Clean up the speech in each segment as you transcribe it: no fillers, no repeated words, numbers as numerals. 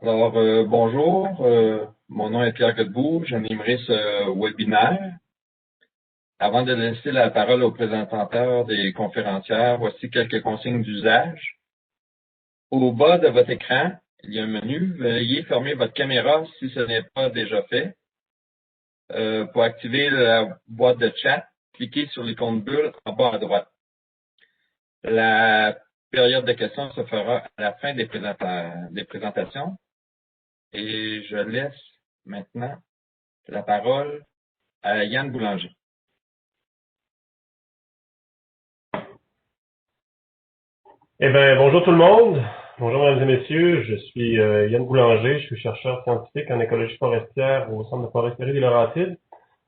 Bonjour, mon nom est Pierre Godbout, j'animerai ce webinaire. Avant de laisser la parole aux présentateurs des conférencières, voici quelques consignes d'usage. Au bas de votre écran, il y a un menu. Veuillez fermer votre caméra si ce n'est pas déjà fait. Pour activer la boîte de chat, cliquez sur l'icône bulle en bas à droite. La période de questions se fera à la fin des présentations. Et je laisse maintenant la parole à Yann Boulanger. Eh bien, bonjour tout le monde. Bonjour mesdames et messieurs. Je suis Yann Boulanger. Je suis chercheur scientifique en écologie forestière au Centre de foresterie des Laurentides.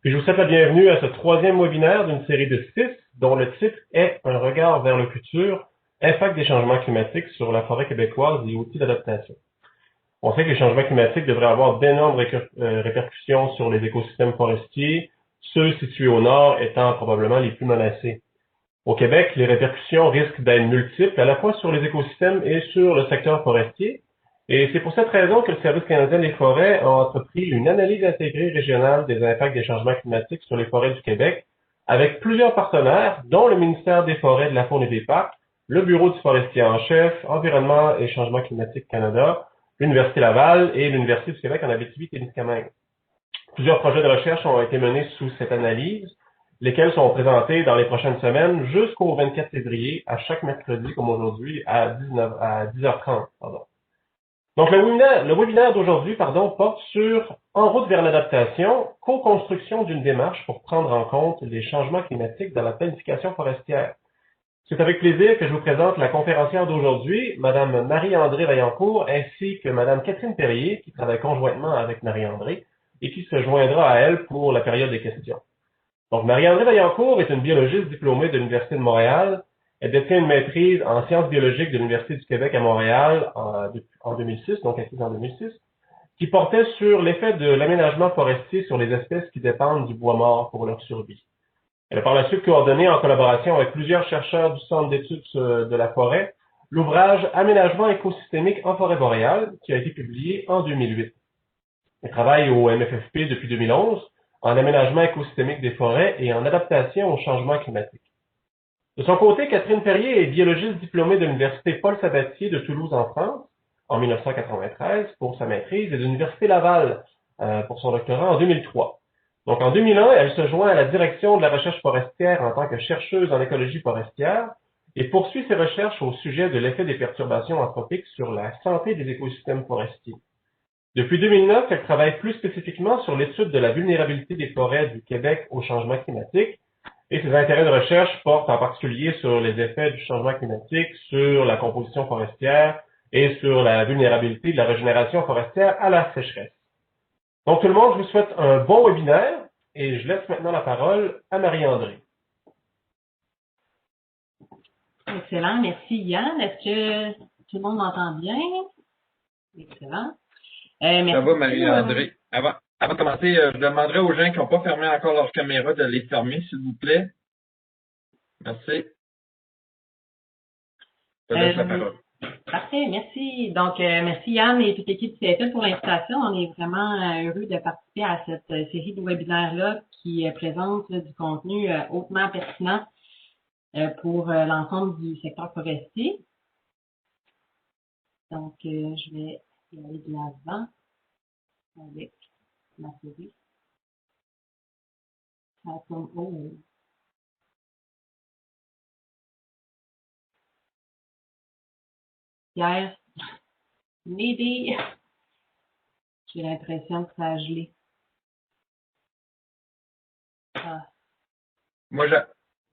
Puis je vous souhaite la bienvenue à ce troisième webinaire d'une série de 6, dont le titre est Un regard vers le futur, impact des changements climatiques sur la forêt québécoise et outils d'adaptation. On sait que les changements climatiques devraient avoir d'énormes répercussions sur les écosystèmes forestiers, ceux situés au nord étant probablement les plus menacés. Au Québec, les répercussions risquent d'être multiples, à la fois sur les écosystèmes et sur le secteur forestier. Et c'est pour cette raison que le Service canadien des forêts a entrepris une analyse intégrée régionale des impacts des changements climatiques sur les forêts du Québec, avec plusieurs partenaires, dont le ministère des Forêts, de la Faune et des Parcs, le Bureau du forestier en chef, Environnement et Changement climatique Canada, l'Université Laval et l'Université du Québec en Abitibi-Témiscamingue. Plusieurs projets de recherche ont été menés sous cette analyse, lesquels sont présentés dans les prochaines semaines jusqu'au 24 février, à chaque mercredi, comme aujourd'hui, à 10h30. Donc, le webinaire d'aujourd'hui, porte sur En route vers l'adaptation, co-construction d'une démarche pour prendre en compte les changements climatiques dans la planification forestière. C'est avec plaisir que je vous présente la conférencière d'aujourd'hui, Madame Marie-André Vaillancourt, ainsi que Madame Catherine Perrier, qui travaille conjointement avec Marie-André, et qui se joindra à elle pour la période des questions. Donc, Marie-André Vaillancourt est une biologiste diplômée de l'Université de Montréal. Elle détient une maîtrise en sciences biologiques de l'Université du Québec à Montréal en 2006, donc acquise en 2006, qui portait sur l'effet de l'aménagement forestier sur les espèces qui dépendent du bois mort pour leur survie. Elle a par la suite coordonné, en collaboration avec plusieurs chercheurs du Centre d'études de la forêt, l'ouvrage Aménagement écosystémique en forêt boréale, qui a été publié en 2008. Elle travaille au MFFP depuis 2011, en aménagement écosystémique des forêts et en adaptation au changement climatique. De son côté, Catherine Perrier est biologiste diplômée de l'Université Paul Sabatier de Toulouse en France, en 1993 pour sa maîtrise, et de l'Université Laval pour son doctorat en 2003. Donc, en 2001, elle se joint à la direction de la recherche forestière en tant que chercheuse en écologie forestière et poursuit ses recherches au sujet de l'effet des perturbations anthropiques sur la santé des écosystèmes forestiers. Depuis 2009, elle travaille plus spécifiquement sur l'étude de la vulnérabilité des forêts du Québec au changement climatique et ses intérêts de recherche portent en particulier sur les effets du changement climatique sur la composition forestière et sur la vulnérabilité de la régénération forestière à la sécheresse. Donc, tout le monde, je vous souhaite un bon webinaire et je laisse maintenant la parole à Marie-André. Excellent, merci Yann. Est-ce que tout le monde m'entend bien? Excellent. Merci. Ça va, Marie-André. Avant de commencer, je demanderai aux gens qui n'ont pas fermé encore leur caméra de les fermer, s'il vous plaît. Merci. Je te laisse la parole. Parfait, merci. Donc, merci Yann et toute l'équipe du CFL pour l'invitation. On est vraiment heureux de participer à cette série de webinaires-là qui présente du contenu hautement pertinent pour l'ensemble du secteur forestier. Donc, je vais y aller de l'avant avec ma série. Pierre, m'aider. J'ai l'impression que ça a gelé. Ah. Moi,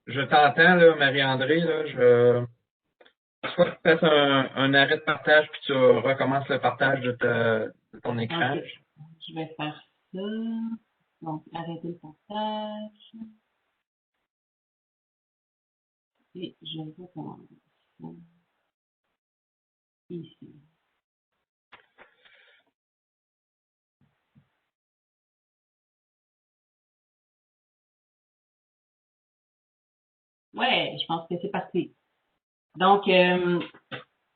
je t'entends, là, Marie-André, là, soit tu fasses un arrêt de partage puis tu recommences le partage de ton écran. Okay. Je vais faire ça. Donc, arrêter le partage. Et je recommence. Ici. Ouais, je pense que c'est parti. Donc,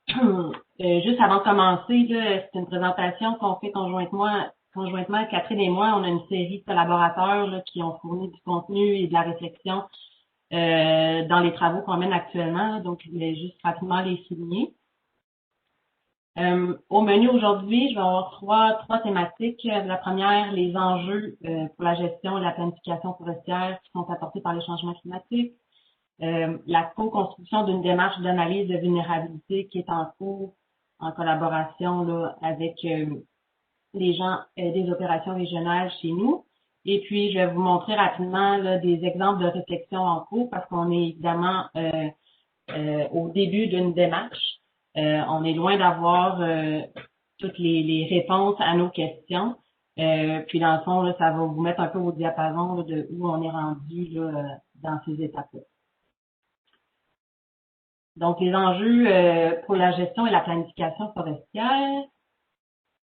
juste avant de commencer, là, c'est une présentation qu'on fait conjointement, Catherine et moi. On a une série de collaborateurs là, qui ont fourni du contenu et de la réflexion dans les travaux qu'on mène actuellement. Donc, je voulais juste rapidement les souligner. Au menu aujourd'hui, je vais avoir trois thématiques. La première, les enjeux pour la gestion et la planification forestière qui sont apportés par les changements climatiques. La co-construction d'une démarche d'analyse de vulnérabilité qui est en cours en collaboration là, avec les gens des opérations régionales chez nous. Et puis, je vais vous montrer rapidement là, des exemples de réflexion en cours parce qu'on est évidemment au début d'une démarche. On est loin d'avoir toutes les réponses à nos questions. Puis dans le fond, là, ça va vous mettre un peu au diapason là, de où on est rendu là, dans ces étapes-là. Donc, les enjeux pour la gestion et la planification forestière.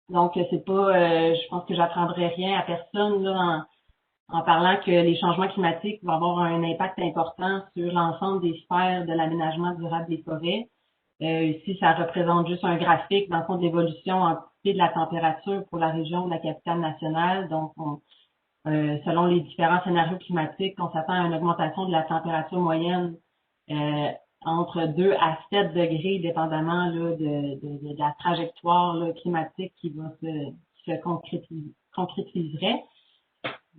Donc, c'est pas, je pense que j'apprendrai rien à personne là, en parlant que les changements climatiques vont avoir un impact important sur l'ensemble des sphères de l'aménagement durable des forêts. Ici, ça représente juste un graphique dans le fond de l'évolution anticipée de la température pour la région de la capitale nationale. Donc, selon les différents scénarios climatiques, on s'attend à une augmentation de la température moyenne entre 2 à 7 degrés, dépendamment là, de la trajectoire là, climatique qui va se concrétiserait.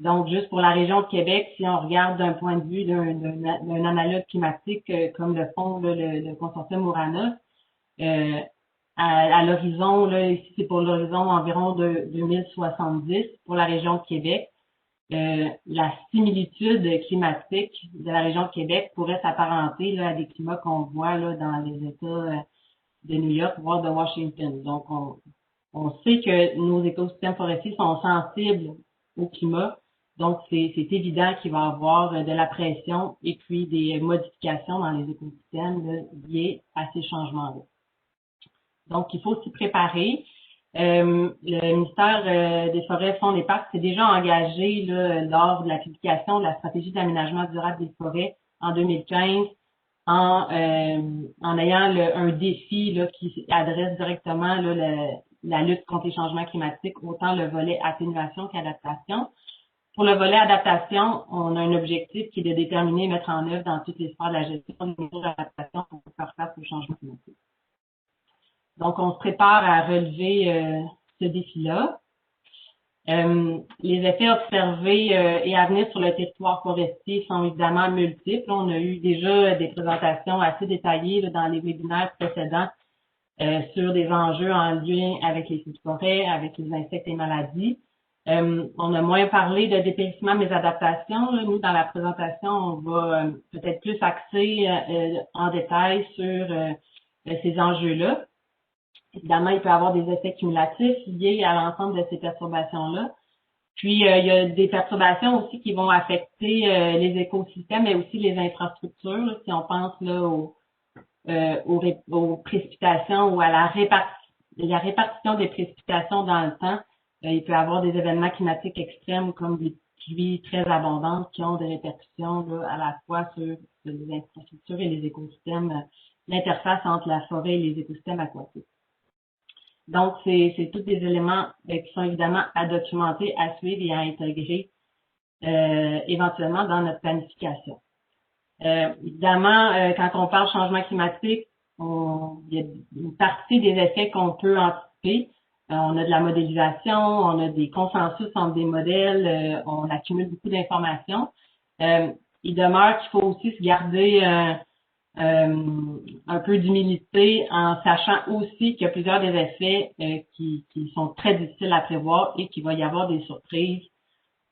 Donc, juste pour la région de Québec, si on regarde d'un point de vue d'un analogue climatique comme le font le consortium Uranus, à l'horizon, là, ici c'est pour l'horizon environ de 2070 pour la région de Québec, la similitude climatique de la région de Québec pourrait s'apparenter là, à des climats qu'on voit là, dans les États de New York, voire de Washington. Donc, on sait que nos écosystèmes forestiers sont sensibles au climat. Donc, c'est évident qu'il va y avoir de la pression et puis des modifications dans les écosystèmes là, liées à ces changements-là. Donc, il faut s'y préparer. Le ministère des Forêts et Fonds des Parcs s'est déjà engagé là, lors de la publication de la stratégie d'aménagement durable des forêts en 2015 en ayant un défi là, qui adresse directement là, la lutte contre les changements climatiques, autant le volet atténuation qu'adaptation. Pour le volet adaptation, on a un objectif qui est de déterminer et mettre en œuvre dans toutes les sphères de la gestion des mesures d'adaptation pour faire face aux changements climatiques. Donc, on se prépare à relever ce défi-là. Les effets observés et à venir sur le territoire forestier sont évidemment multiples. On a eu déjà des présentations assez détaillées là, dans les webinaires précédents sur des enjeux en lien avec les feux de forêt, avec les insectes et maladies. On a moins parlé de dépérissement mais adaptation. Là. Nous, dans la présentation, on va peut-être plus axer en détail sur ces enjeux-là. Évidemment, il peut y avoir des effets cumulatifs liés à l'ensemble de ces perturbations-là. Puis, il y a des perturbations aussi qui vont affecter les écosystèmes, mais aussi les infrastructures. Là, si on pense là aux précipitations ou à la répartition des précipitations dans le temps, il peut y avoir des événements climatiques extrêmes comme des pluies très abondantes qui ont des répercussions là, à la fois sur les infrastructures et les écosystèmes, l'interface entre la forêt et les écosystèmes aquatiques. Donc, c'est tous des éléments qui sont évidemment à documenter, à suivre et à intégrer éventuellement dans notre planification. Évidemment, quand on parle changement climatique, il y a une partie des effets qu'on peut anticiper. On a de la modélisation, on a des consensus entre des modèles, on accumule beaucoup d'informations. Il demeure qu'il faut aussi se garder un peu d'humilité en sachant aussi qu'il y a plusieurs des effets qui sont très difficiles à prévoir et qu'il va y avoir des surprises,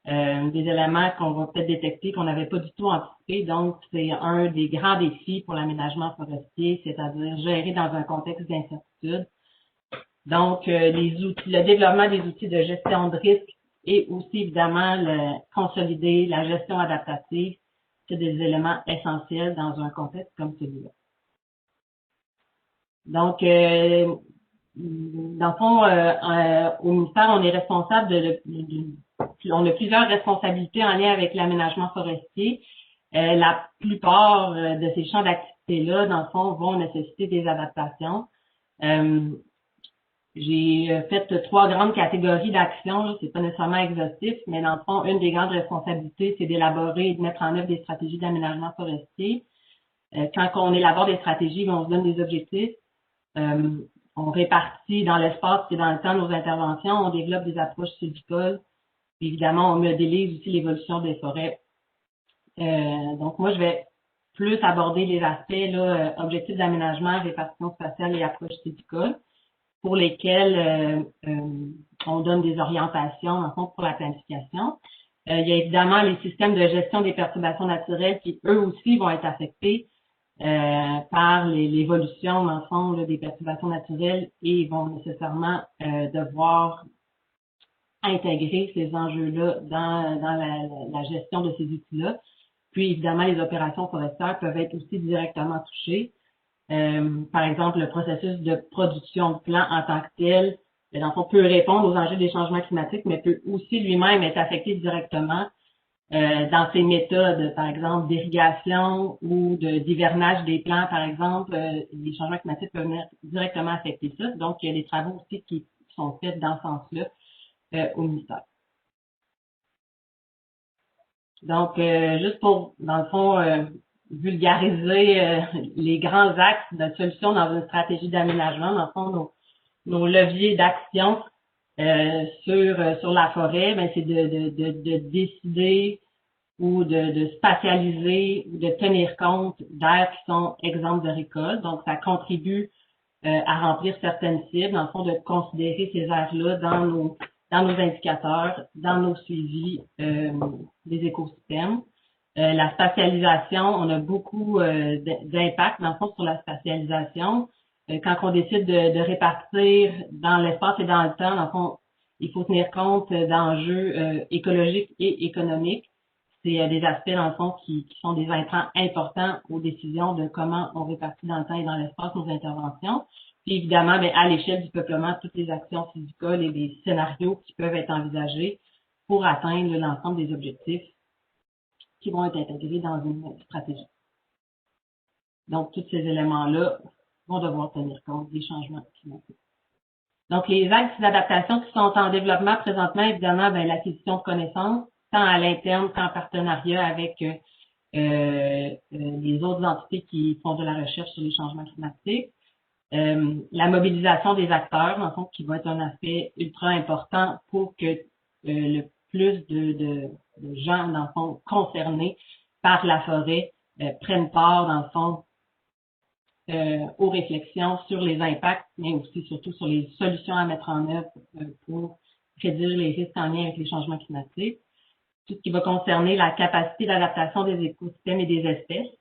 des éléments qu'on va peut-être détecter qu'on n'avait pas du tout anticipé. Donc, c'est un des grands défis pour l'aménagement forestier, c'est-à-dire gérer dans un contexte d'incertitude. Donc, le développement des outils de gestion de risque et aussi, évidemment, consolider la gestion adaptative, c'est des éléments essentiels dans un contexte comme celui-là. Donc, dans le fond, au ministère, on est responsable on a plusieurs responsabilités en lien avec l'aménagement forestier. La plupart de ces champs d'activité-là, dans le fond, vont nécessiter des adaptations. J'ai fait 3 grandes catégories d'actions. C'est pas nécessairement exhaustif, mais dans le fond, une des grandes responsabilités, c'est d'élaborer et de mettre en œuvre des stratégies d'aménagement forestier. Quand on élabore des stratégies, on se donne des objectifs. On répartit dans l'espace et dans le temps nos interventions. On développe des approches sylvicoles. Puis évidemment, on modélise aussi l'évolution des forêts. Donc moi, je vais plus aborder les aspects là, objectifs d'aménagement, répartition spatiale et approche sylvicole, pour lesquels on donne des orientations en fond, pour la planification. Il y a évidemment les systèmes de gestion des perturbations naturelles qui, eux aussi, vont être affectés par l'évolution, dans le fond, là, des perturbations naturelles et vont nécessairement devoir intégrer ces enjeux-là dans la gestion de ces outils-là. Puis, évidemment, les opérations forestières peuvent être aussi directement touchées. Par exemple, le processus de production de plants en tant que tel, dans le fond, peut répondre aux enjeux des changements climatiques, mais peut aussi lui-même être affecté directement dans ses méthodes, par exemple, d'irrigation ou d'hivernage des plants, par exemple. Les changements climatiques peuvent venir directement affecter ça. Donc, il y a des travaux aussi qui sont faits dans ce sens-là au ministère. Donc, juste pour, dans le fond, vulgariser les grands axes de solutions dans une stratégie d'aménagement, dans le fond, nos leviers d'action sur la forêt, ben, c'est de décider ou de spatialiser ou de tenir compte d'aires qui sont exemptes de récolte. Donc, ça contribue à remplir certaines cibles, dans le fond, de considérer ces aires-là dans nos indicateurs, dans nos suivis des écosystèmes. La spatialisation, on a beaucoup d'impact, dans le fond, sur la spatialisation. Quand on décide de répartir dans l'espace et dans le temps, dans le fond, il faut tenir compte d'enjeux écologiques et économiques. C'est des aspects, dans le fond, qui sont des intrants importants aux décisions de comment on répartit dans le temps et dans l'espace nos interventions. Puis évidemment, bien, à l'échelle du peuplement, toutes les actions sylvicoles et les scénarios qui peuvent être envisagés pour atteindre l'ensemble des objectifs qui vont être intégrés dans une stratégie. Donc, tous ces éléments-là vont devoir tenir compte des changements climatiques. Donc, les axes d'adaptation qui sont en développement présentement, évidemment, bien, l'acquisition de connaissances, tant à l'interne qu'en partenariat avec les autres entités qui font de la recherche sur les changements climatiques. La mobilisation des acteurs, dans le fond, qui va être un aspect ultra important pour que le plus de gens, dans le fond, concernés par la forêt prennent part, dans le fond, aux réflexions sur les impacts, mais aussi surtout sur les solutions à mettre en œuvre pour réduire les risques en lien avec les changements climatiques. Tout ce qui va concerner la capacité d'adaptation des écosystèmes et des espèces.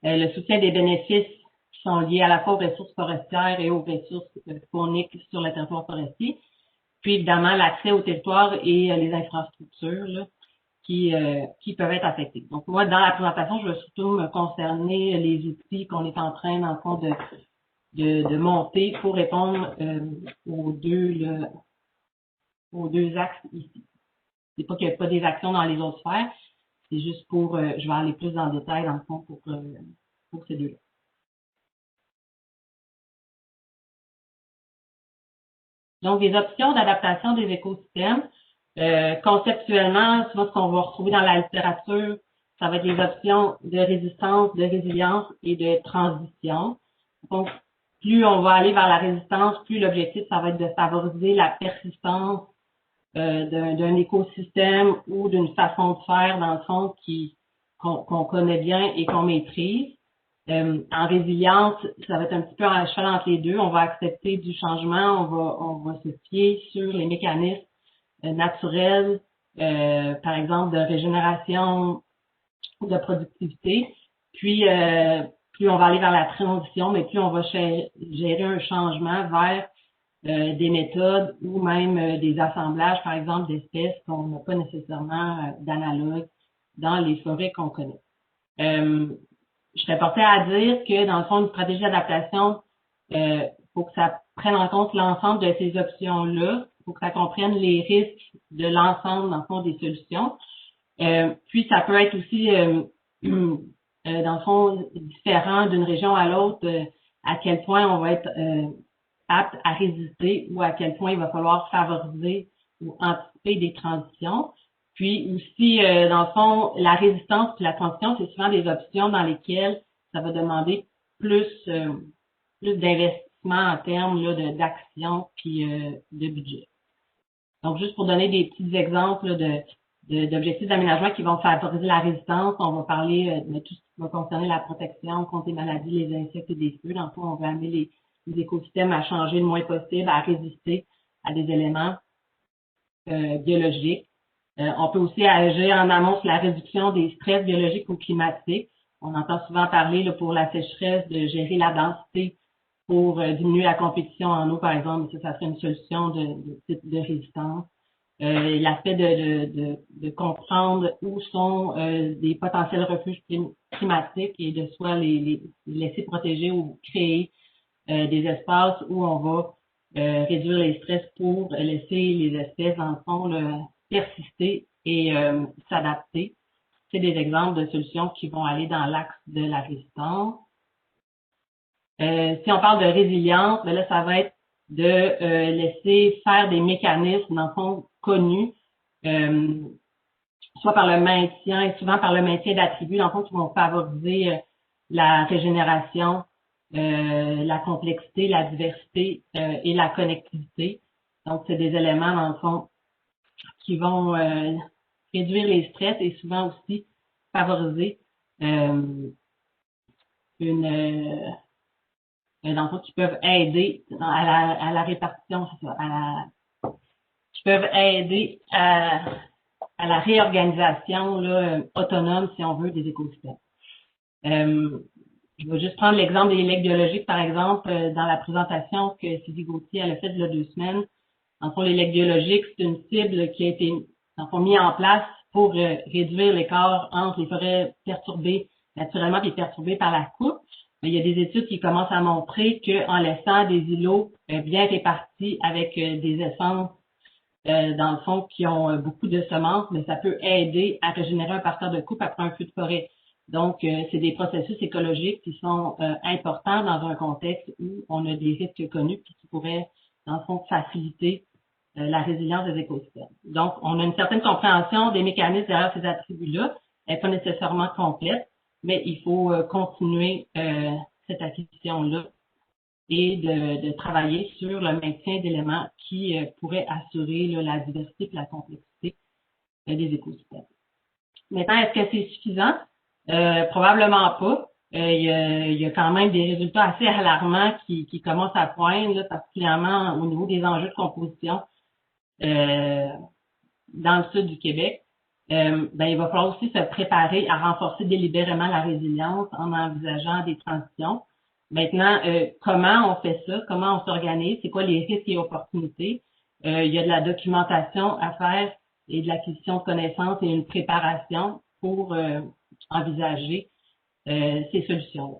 Le soutien des bénéfices qui sont liés à la fois aux ressources forestières et aux ressources fauniques sur le territoire forestier. Puis évidemment, l'accès au territoire et les infrastructures là, qui peuvent être affectées. Donc moi, dans la présentation, je vais surtout me concerner les outils qu'on est en train, dans le fond, de monter pour répondre aux deux axes ici. C'est pas qu'il n'y a pas des actions dans les autres sphères, c'est juste pour, je vais aller plus dans le détail, dans le fond, pour ces deux-là. Donc, des options d'adaptation des écosystèmes. Conceptuellement, souvent ce qu'on va retrouver dans la littérature, ça va être les options de résistance, de résilience et de transition. Donc, plus on va aller vers la résistance, plus l'objectif, ça va être de favoriser la persistance d'un écosystème ou d'une façon de faire, dans le fond, qu'on connaît bien et qu'on maîtrise. En résilience, ça va être un petit peu à cheval entre les deux. On va accepter du changement, on va se fier sur les mécanismes naturels, par exemple de régénération ou de productivité. Puis, plus on va aller vers la transition, mais plus on va gérer un changement vers des méthodes ou même des assemblages, par exemple, d'espèces qu'on n'a pas nécessairement d'analogue dans les forêts qu'on connaît. Je serais portée à dire que, dans le fond, une stratégie d'adaptation, faut que ça prenne en compte l'ensemble de ces options-là, faut que ça comprenne les risques de l'ensemble, dans le fond, des solutions. Puis, ça peut être aussi, dans le fond, différent d'une région à l'autre. à quel point on va être apte à résister ou à quel point il va falloir favoriser ou anticiper des transitions. Puis aussi, dans le fond, la résistance et la transition, c'est souvent des options dans lesquelles ça va demander plus d'investissement en termes là, d'action puis de budget. Donc, juste pour donner des petits exemples là, d'objectifs d'aménagement qui vont favoriser la résistance, on va parler de tout ce qui va concerner la protection contre les maladies, les insectes et des feux. Dans le fond, on va amener les écosystèmes à changer le moins possible, à résister à des éléments biologiques. On peut aussi agir en amont sur la réduction des stress biologiques ou climatiques. On entend souvent parler là, pour la sécheresse de gérer la densité pour diminuer la compétition en eau, par exemple. Ça serait une solution de résistance. L'aspect de comprendre où sont des potentiels refuges climatiques et de soit les laisser protéger ou créer des espaces où on va réduire les stress pour laisser les espèces, dans le fond, persister et s'adapter. C'est des exemples de solutions qui vont aller dans l'axe de la résistance. Si on parle de résilience, ben là, ça va être de laisser faire des mécanismes, dans le fond, connus, soit par le maintien, et souvent par le maintien d'attributs, dans le fond, qui vont favoriser la régénération, la complexité, la diversité et la connectivité. Donc, c'est des éléments, dans le fond, qui vont réduire les stress et souvent aussi favoriser dans le fond, qui peuvent aider à la répartition, c'est ça, qui peuvent aider à la réorganisation là, autonome, si on veut, des écosystèmes. Je vais juste prendre l'exemple des legs biologiques, par exemple, dans la présentation que Sylvie Gauthier elle a faite il y a 2 semaines. En fond, les legs biologiques, c'est une cible qui a été mise en place pour réduire l'écart entre les forêts perturbées naturellement et perturbées par la coupe. Il y a des études qui commencent à montrer qu'en laissant des îlots bien répartis avec des essences, dans le fond, qui ont beaucoup de semences, mais ça peut aider à régénérer un parterre de coupe après un feu de forêt. Donc, c'est des processus écologiques qui sont importants dans un contexte où on a des risques connus et qui pourraient, dans le fond, faciliter la résilience des écosystèmes. Donc, on a une certaine compréhension des mécanismes derrière ces attributs-là. Elle n'est pas nécessairement complète, mais il faut continuer cette acquisition-là et de travailler sur le maintien d'éléments qui pourraient assurer là, la diversité et la complexité des écosystèmes. Maintenant, est-ce que c'est suffisant? Probablement pas. Il y a quand même des résultats assez alarmants qui commencent à poindre, là, particulièrement au niveau des enjeux de composition dans le sud du Québec. Il va falloir aussi se préparer à renforcer délibérément la résilience en envisageant des transitions. Maintenant, comment on fait ça? Comment on s'organise? C'est quoi les risques et opportunités? Il y a de la documentation à faire et de l'acquisition de connaissances et une préparation pour envisager ces solutions-là.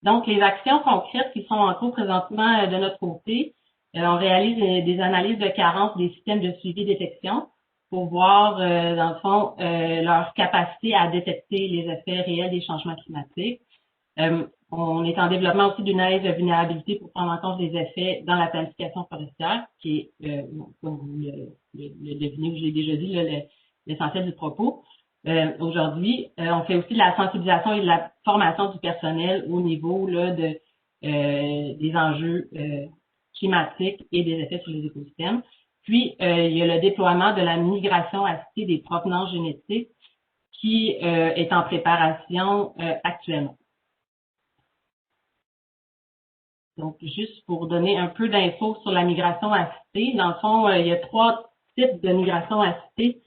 Donc, les actions concrètes qui sont en cours présentement de notre côté, on réalise des analyses de carence des systèmes de suivi et détection pour voir, dans le fond, leur capacité à détecter les effets réels des changements climatiques. On est en développement aussi d'une analyse de vulnérabilité pour prendre en compte les effets dans la planification forestière, qui est, comme vous le devinez, je l'ai déjà dit, l'essentiel du propos. Aujourd'hui, on fait aussi de la sensibilisation et de la formation du personnel au niveau là, des enjeux climatiques et des effets sur les écosystèmes. Puis, il y a le déploiement de la migration assistée des provenances génétiques qui est en préparation actuellement. Donc, juste pour donner un peu d'infos sur la migration assistée, dans le fond, il y a 3 types de migration assistée.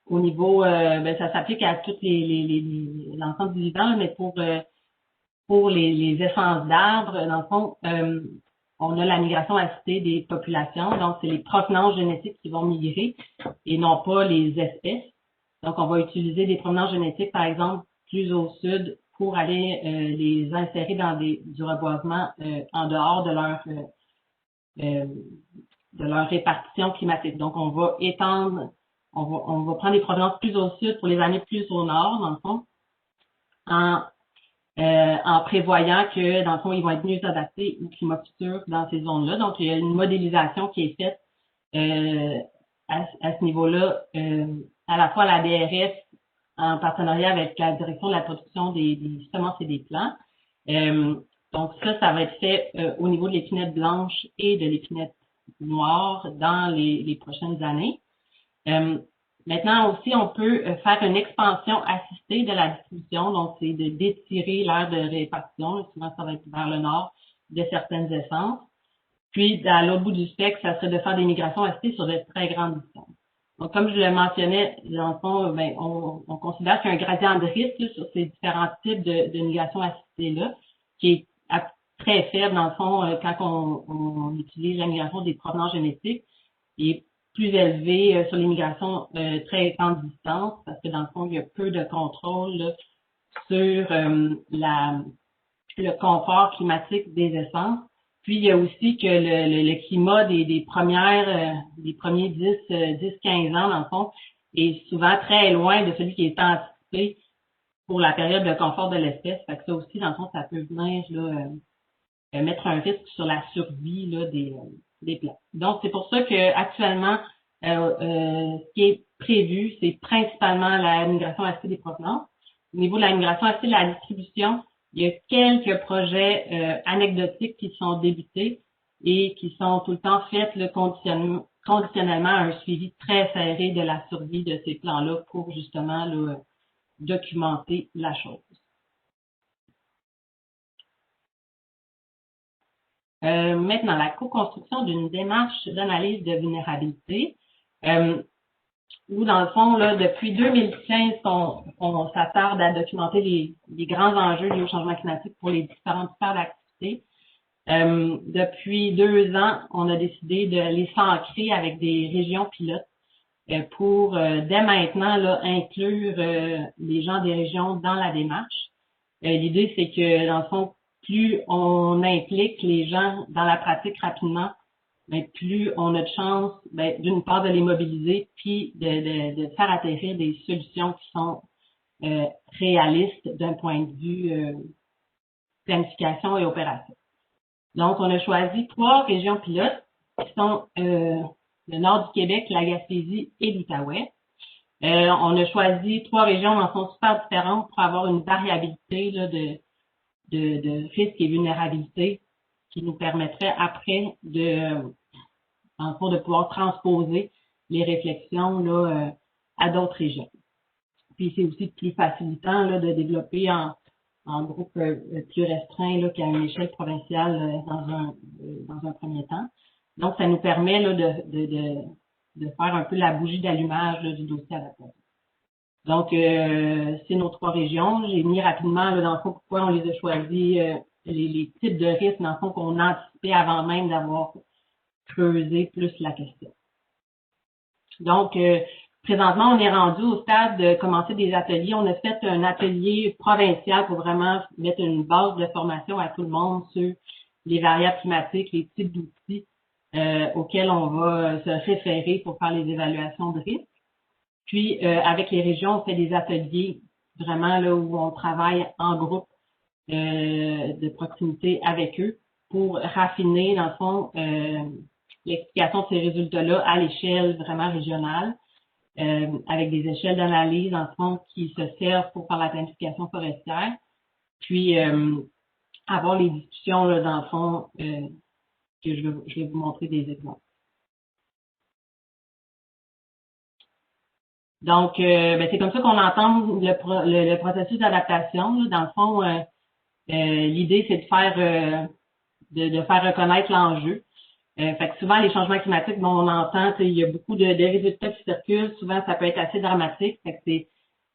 Au niveau, ça s'applique à toutes l'ensemble du vivant, mais pour les essences d'arbres, dans le fond, on a la migration assistée des populations. Donc, c'est les provenances génétiques qui vont migrer et non pas les espèces. Donc, on va utiliser des provenances génétiques, par exemple, plus au sud pour aller les insérer dans du reboisement en dehors de leur répartition climatique. Donc, on va étendre, on va prendre des provenances plus au sud pour les amener plus au nord, dans le fond, en prévoyant que, dans le fond, ils vont être mieux adaptés au climat futur dans ces zones-là. Donc, il y a une modélisation qui est faite à ce niveau-là, à la fois la DRS en partenariat avec la direction de la production des semences et des plants. Donc, ça va être fait au niveau de l'épinette blanche et de l'épinette noire dans les prochaines années. Maintenant aussi, on peut faire une expansion assistée de la distribution, donc c'est d'étirer l'aire de répartition, souvent ça va être vers le nord, de certaines essences. Puis, à l'autre bout du spectre, ça serait de faire des migrations assistées sur de très grandes distances. Donc, comme je le mentionnais, dans le fond, on considère qu'il y a un gradient de risque là, sur ces différents types de migrations assistées-là, qui est très faible, dans le fond, quand on utilise la migration des provenances génétiques, et plus élevé sur les migrations très grande distance, parce que dans le fond, il y a peu de contrôle là, sur le confort climatique des essences. Puis il y a aussi que le climat des premiers 10-15 ans, dans le fond, est souvent très loin de celui qui est anticipé pour la période de confort de l'espèce. Fait que ça aussi, dans le fond, ça peut venir là, mettre un risque sur la survie là, des plants. Donc, c'est pour ça que actuellement, ce qui est prévu, c'est principalement la migration assistée des provenances. Au niveau de la migration assistée de la distribution, il y a quelques projets anecdotiques qui sont débutés et qui sont tout le temps faits conditionnellement à un suivi très serré de la survie de ces plants-là pour justement là, documenter la chose. Maintenant, la co-construction d'une démarche d'analyse de vulnérabilité, où dans le fond, là, depuis 2015, on s'attarde à documenter les grands enjeux liés au changement climatique pour les différentes sphères d'activité. Depuis 2 ans, on a décidé de les s'ancrer avec des régions pilotes pour, dès maintenant, là, inclure les gens des régions dans la démarche. L'idée, c'est que, dans le fond, plus on implique les gens dans la pratique rapidement, plus on a de chance, d'une part, de les mobiliser, puis de faire atterrir des solutions qui sont réalistes d'un point de vue planification et opération. Donc, on a choisi 3 régions pilotes qui sont le nord du Québec, la Gaspésie et l'Outaouais. On a choisi 3 régions dans fond super différentes pour avoir une variabilité là, de risques et vulnérabilités qui nous permettrait après en fond, de pouvoir transposer les réflexions là, à d'autres régions. Puis c'est aussi plus facilitant là, de développer en groupe plus restreint là, qu'à une échelle provinciale dans un premier temps. Donc, ça nous permet là, de faire un peu la bougie d'allumage du dossier adaptation. Donc, c'est nos 3 régions. J'ai mis rapidement là, dans le fond pourquoi on les a choisis, les types de risques, dans le fond, qu'on anticipait avant même d'avoir creusé plus la question. Donc, présentement, on est rendu au stade de commencer des ateliers. On a fait un atelier provincial pour vraiment mettre une base de formation à tout le monde sur les variables climatiques, les types d'outils auxquels on va se référer pour faire les évaluations de risque. Puis, avec les régions, on fait des ateliers vraiment là où on travaille en groupe de proximité avec eux pour raffiner, dans le fond, l'explication de ces résultats-là à l'échelle vraiment régionale, avec des échelles d'analyse, dans le fond, qui se servent pour faire la planification forestière, puis avoir les discussions, là, dans le fond, que je vais vous montrer des exemples. Donc, c'est comme ça qu'on entend le processus d'adaptation. Dans le fond, l'idée, c'est de faire reconnaître l'enjeu. Fait que souvent, les changements climatiques, on entend, il y a beaucoup de résultats qui circulent. Souvent, ça peut être assez dramatique. Fait que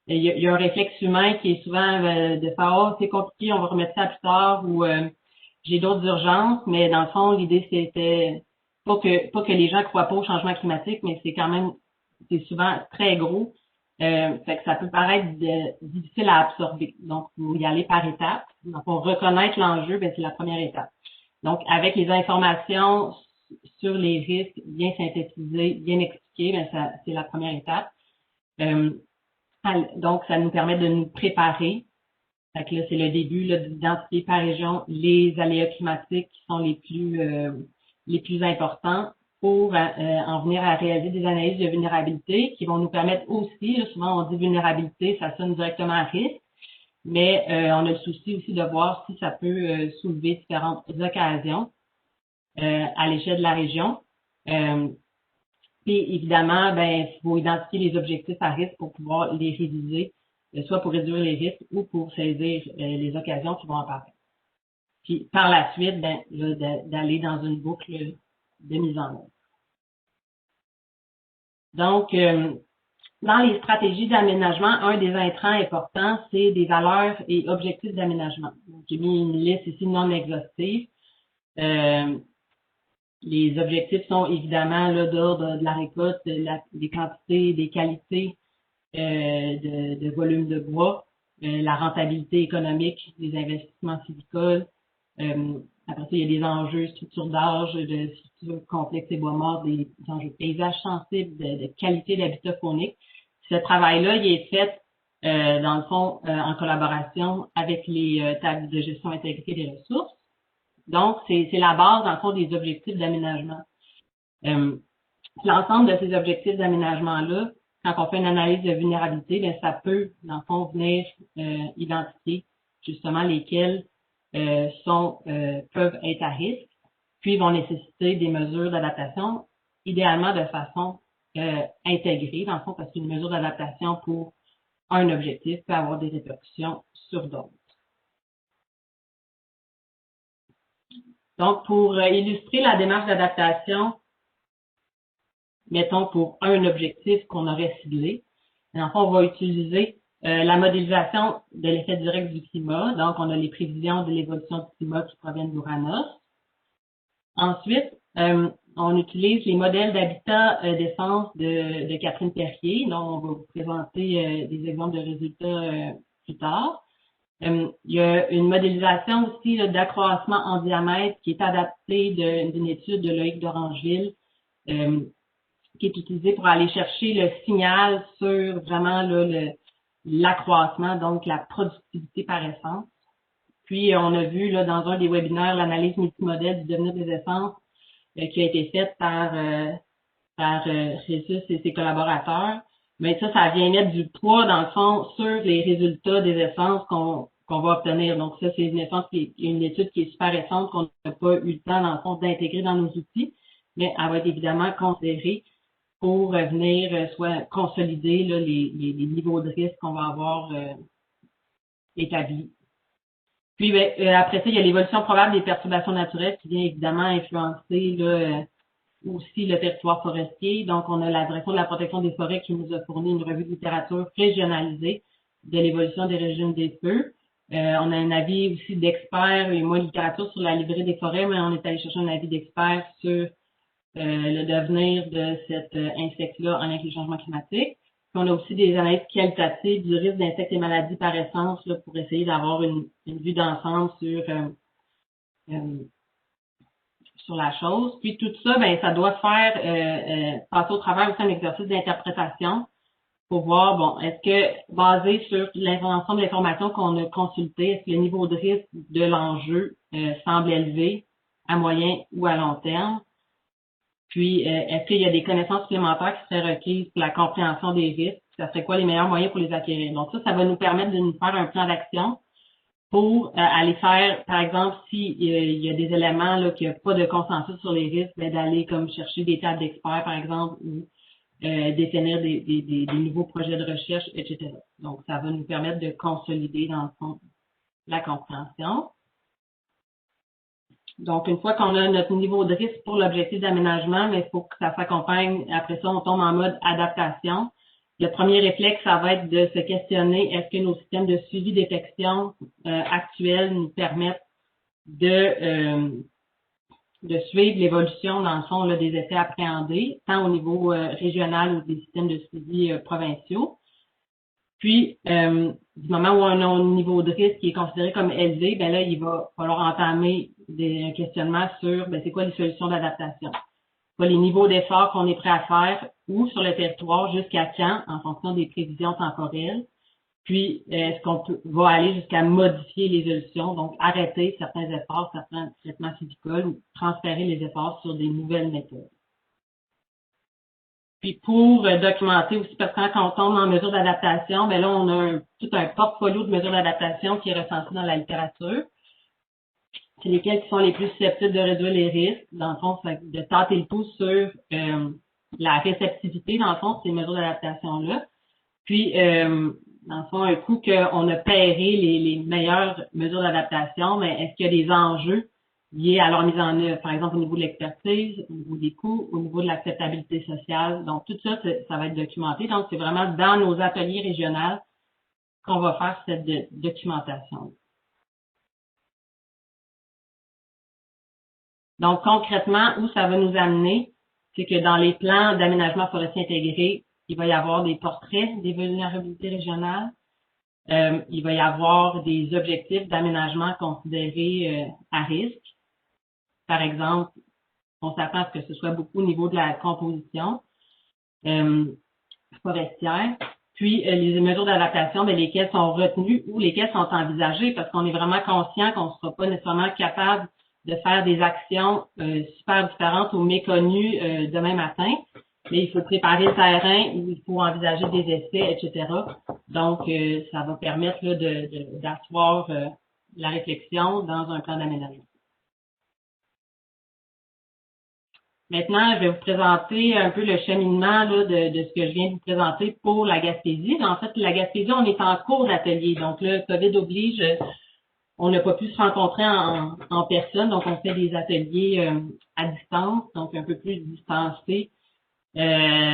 il y a un réflexe humain qui est souvent de faire « Oh, c'est compliqué, on va remettre ça plus tard » ou j'ai d'autres urgences. Mais dans le fond, l'idée, c'était pas que les gens croient pas au changement climatique, mais c'est souvent très gros. Fait que ça peut paraître difficile à absorber. Donc, il faut y aller par étapes. Donc, pour reconnaître l'enjeu, c'est la première étape. Donc, avec les informations sur les risques bien synthétisées, bien expliquées, c'est la première étape. Donc, ça nous permet de nous préparer Fait que là, c'est le début d'identifier par région les aléas climatiques qui sont les plus importants pour en venir à réaliser des analyses de vulnérabilité qui vont nous permettre aussi, là, souvent on dit vulnérabilité, ça sonne directement à risque, mais on a le souci aussi de voir si ça peut soulever différentes occasions à l'échelle de la région. Puis évidemment, il faut identifier les objectifs à risque pour pouvoir les réviser, soit pour réduire les risques ou pour saisir les occasions qui vont apparaître. Puis par la suite, d'aller dans une boucle de mise en œuvre. Donc, dans les stratégies d'aménagement, un des intrants importants, c'est des valeurs et objectifs d'aménagement. J'ai mis une liste ici non exhaustive. Les objectifs sont évidemment d'ordre de la récolte, des quantités, des qualités de volume de bois, la rentabilité économique des investissements sylvicoles. Après ça, il y a des enjeux structure d'âge, de structure complexe et bois morts, des enjeux de paysage sensible, de qualité d'habitat faunique. Ce travail-là, il est fait dans le fond en collaboration avec les tables de gestion intégrée des ressources. Donc, c'est la base, dans le fond, des objectifs d'aménagement. L'ensemble de ces objectifs d'aménagement-là, quand on fait une analyse de vulnérabilité, ça peut, dans le fond, venir identifier justement lesquels peuvent être à risque, puis vont nécessiter des mesures d'adaptation, idéalement de façon intégrée, dans le fond, parce qu'une mesure d'adaptation pour un objectif peut avoir des répercussions sur d'autres. Donc, pour illustrer la démarche d'adaptation, mettons pour un objectif qu'on aurait ciblé, dans le fond, on va utiliser la modélisation de l'effet direct du climat. Donc, on a les prévisions de l'évolution du climat qui proviennent d'Uranos. Ensuite, on utilise les modèles d'habitat d'essence de Catherine Perrier, dont on va vous présenter des exemples de résultats plus tard. Il y a une modélisation aussi d'accroissement en diamètre qui est adaptée d'une étude de Loïc d'Orangeville, qui est utilisée pour aller chercher le signal sur vraiment l'accroissement, donc la productivité par essence. Puis, on a vu dans un des webinaires l'analyse multimodèle du devenir des essences qui a été faite par Régis et ses collaborateurs. Mais ça vient mettre du poids, dans le fond, sur les résultats des essences qu'on va obtenir. Donc, ça, c'est une étude qui est super récente, qu'on n'a pas eu le temps, dans le fond, d'intégrer dans nos outils, mais elle va être évidemment considérée pour venir soit consolider les niveaux de risque qu'on va avoir établis. Puis, après ça, il y a l'évolution probable des perturbations naturelles qui vient évidemment influencer aussi le territoire forestier. Donc, on a la Direction de la protection des forêts qui nous a fourni une revue de littérature régionalisée de l'évolution des régimes des feux. On a un avis aussi d'experts et moins de littérature sur la livrée des forêts, mais on est allé chercher un avis d'experts sur le devenir de cet insecte-là en lien avec les changements climatiques. Puis on a aussi des analyses qualitatives du risque d'insectes et maladies par essence pour essayer d'avoir une vue d'ensemble sur la chose. Puis tout ça, ça doit faire passer au travers aussi un exercice d'interprétation pour voir, bon, est-ce que basé sur l'ensemble de l'information qu'on a consultée, est-ce que le niveau de risque de l'enjeu semble élevé à moyen ou à long terme? Puis, est-ce qu'il y a des connaissances supplémentaires qui seraient requises pour la compréhension des risques? Ça serait quoi les meilleurs moyens pour les acquérir? Donc ça va nous permettre de nous faire un plan d'action pour aller faire, par exemple, s'il y a des éléments là qu'il n'y a pas de consensus sur les risques, d'aller comme chercher des tables d'experts, par exemple, ou définir des nouveaux projets de recherche, etc. Donc, ça va nous permettre de consolider, dans le fond, la compréhension. Donc, une fois qu'on a notre niveau de risque pour l'objectif d'aménagement, mais il faut que ça s'accompagne. Après ça, on tombe en mode adaptation. Le premier réflexe, ça va être de se questionner, est-ce que nos systèmes de suivi détection actuels nous permettent de suivre l'évolution, dans le fond, des effets appréhendés, tant au niveau régional ou des systèmes de suivi provinciaux. Puis, du moment où on a un niveau de risque qui est considéré comme élevé, là, il va falloir entamer un questionnement sur c'est quoi les solutions d'adaptation. Quoi les niveaux d'efforts qu'on est prêt à faire ou sur le territoire, jusqu'à quand, en fonction des prévisions temporelles. Puis, est-ce qu'on va aller jusqu'à modifier les évolutions, donc arrêter certains efforts, certains traitements sylvicoles ou transférer les efforts sur des nouvelles méthodes. Puis pour documenter aussi, parce que quand on tombe en mesure d'adaptation, ben là, on a tout un portfolio de mesures d'adaptation qui est recensé dans la littérature. C'est lesquelles qui sont les plus susceptibles de réduire les risques. Dans le fond, c'est de tâter le pouls sur la réceptivité, dans le fond, de ces mesures d'adaptation-là. Puis, dans le fond, un coup qu'on a pairé les meilleures mesures d'adaptation, mais est-ce qu'il y a des enjeux liés à leur mise en œuvre, par exemple au niveau de l'expertise, au niveau des coûts, au niveau de l'acceptabilité sociale. Donc, tout ça, ça va être documenté. Donc, c'est vraiment dans nos ateliers régionaux qu'on va faire cette documentation. Donc, concrètement, où ça va nous amener, c'est que dans les plans d'aménagement forestier intégré, il va y avoir des portraits des vulnérabilités régionales. Il va y avoir des objectifs d'aménagement considérés à risque. Par exemple, on s'attend à ce que ce soit beaucoup au niveau de la composition forestière. Puis, les mesures d'adaptation, lesquelles sont retenues ou lesquelles sont envisagées, parce qu'on est vraiment conscient qu'on ne sera pas nécessairement capable de faire des actions super différentes ou méconnues demain matin. Mais il faut préparer le terrain, il faut envisager des essais, etc. Donc, ça va permettre là, d'asseoir la réflexion dans un plan d'aménagement. Maintenant, je vais vous présenter un peu le cheminement là, de ce que je viens de vous présenter pour la Gaspésie. En fait, la Gaspésie, on est en cours d'atelier. Donc, le COVID oblige, on n'a pas pu se rencontrer en personne. Donc, on fait des ateliers à distance, donc un peu plus distancés dans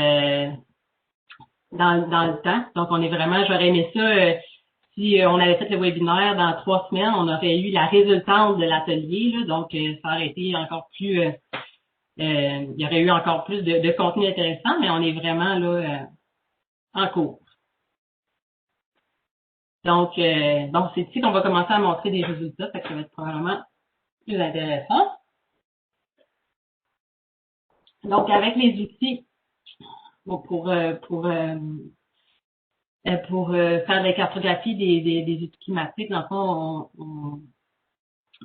le temps. Donc, on est vraiment, j'aurais aimé ça, si on avait fait le webinaire dans 3 semaines, on aurait eu la résultante de l'atelier. Donc, ça aurait été encore plus... il y aurait eu encore plus de contenu intéressant, mais on est vraiment là en cours. Donc c'est ici qu'on va commencer à montrer des résultats, fait que ça va être probablement plus intéressant. Donc, avec les outils pour faire la cartographie des outils climatiques, dans le fond,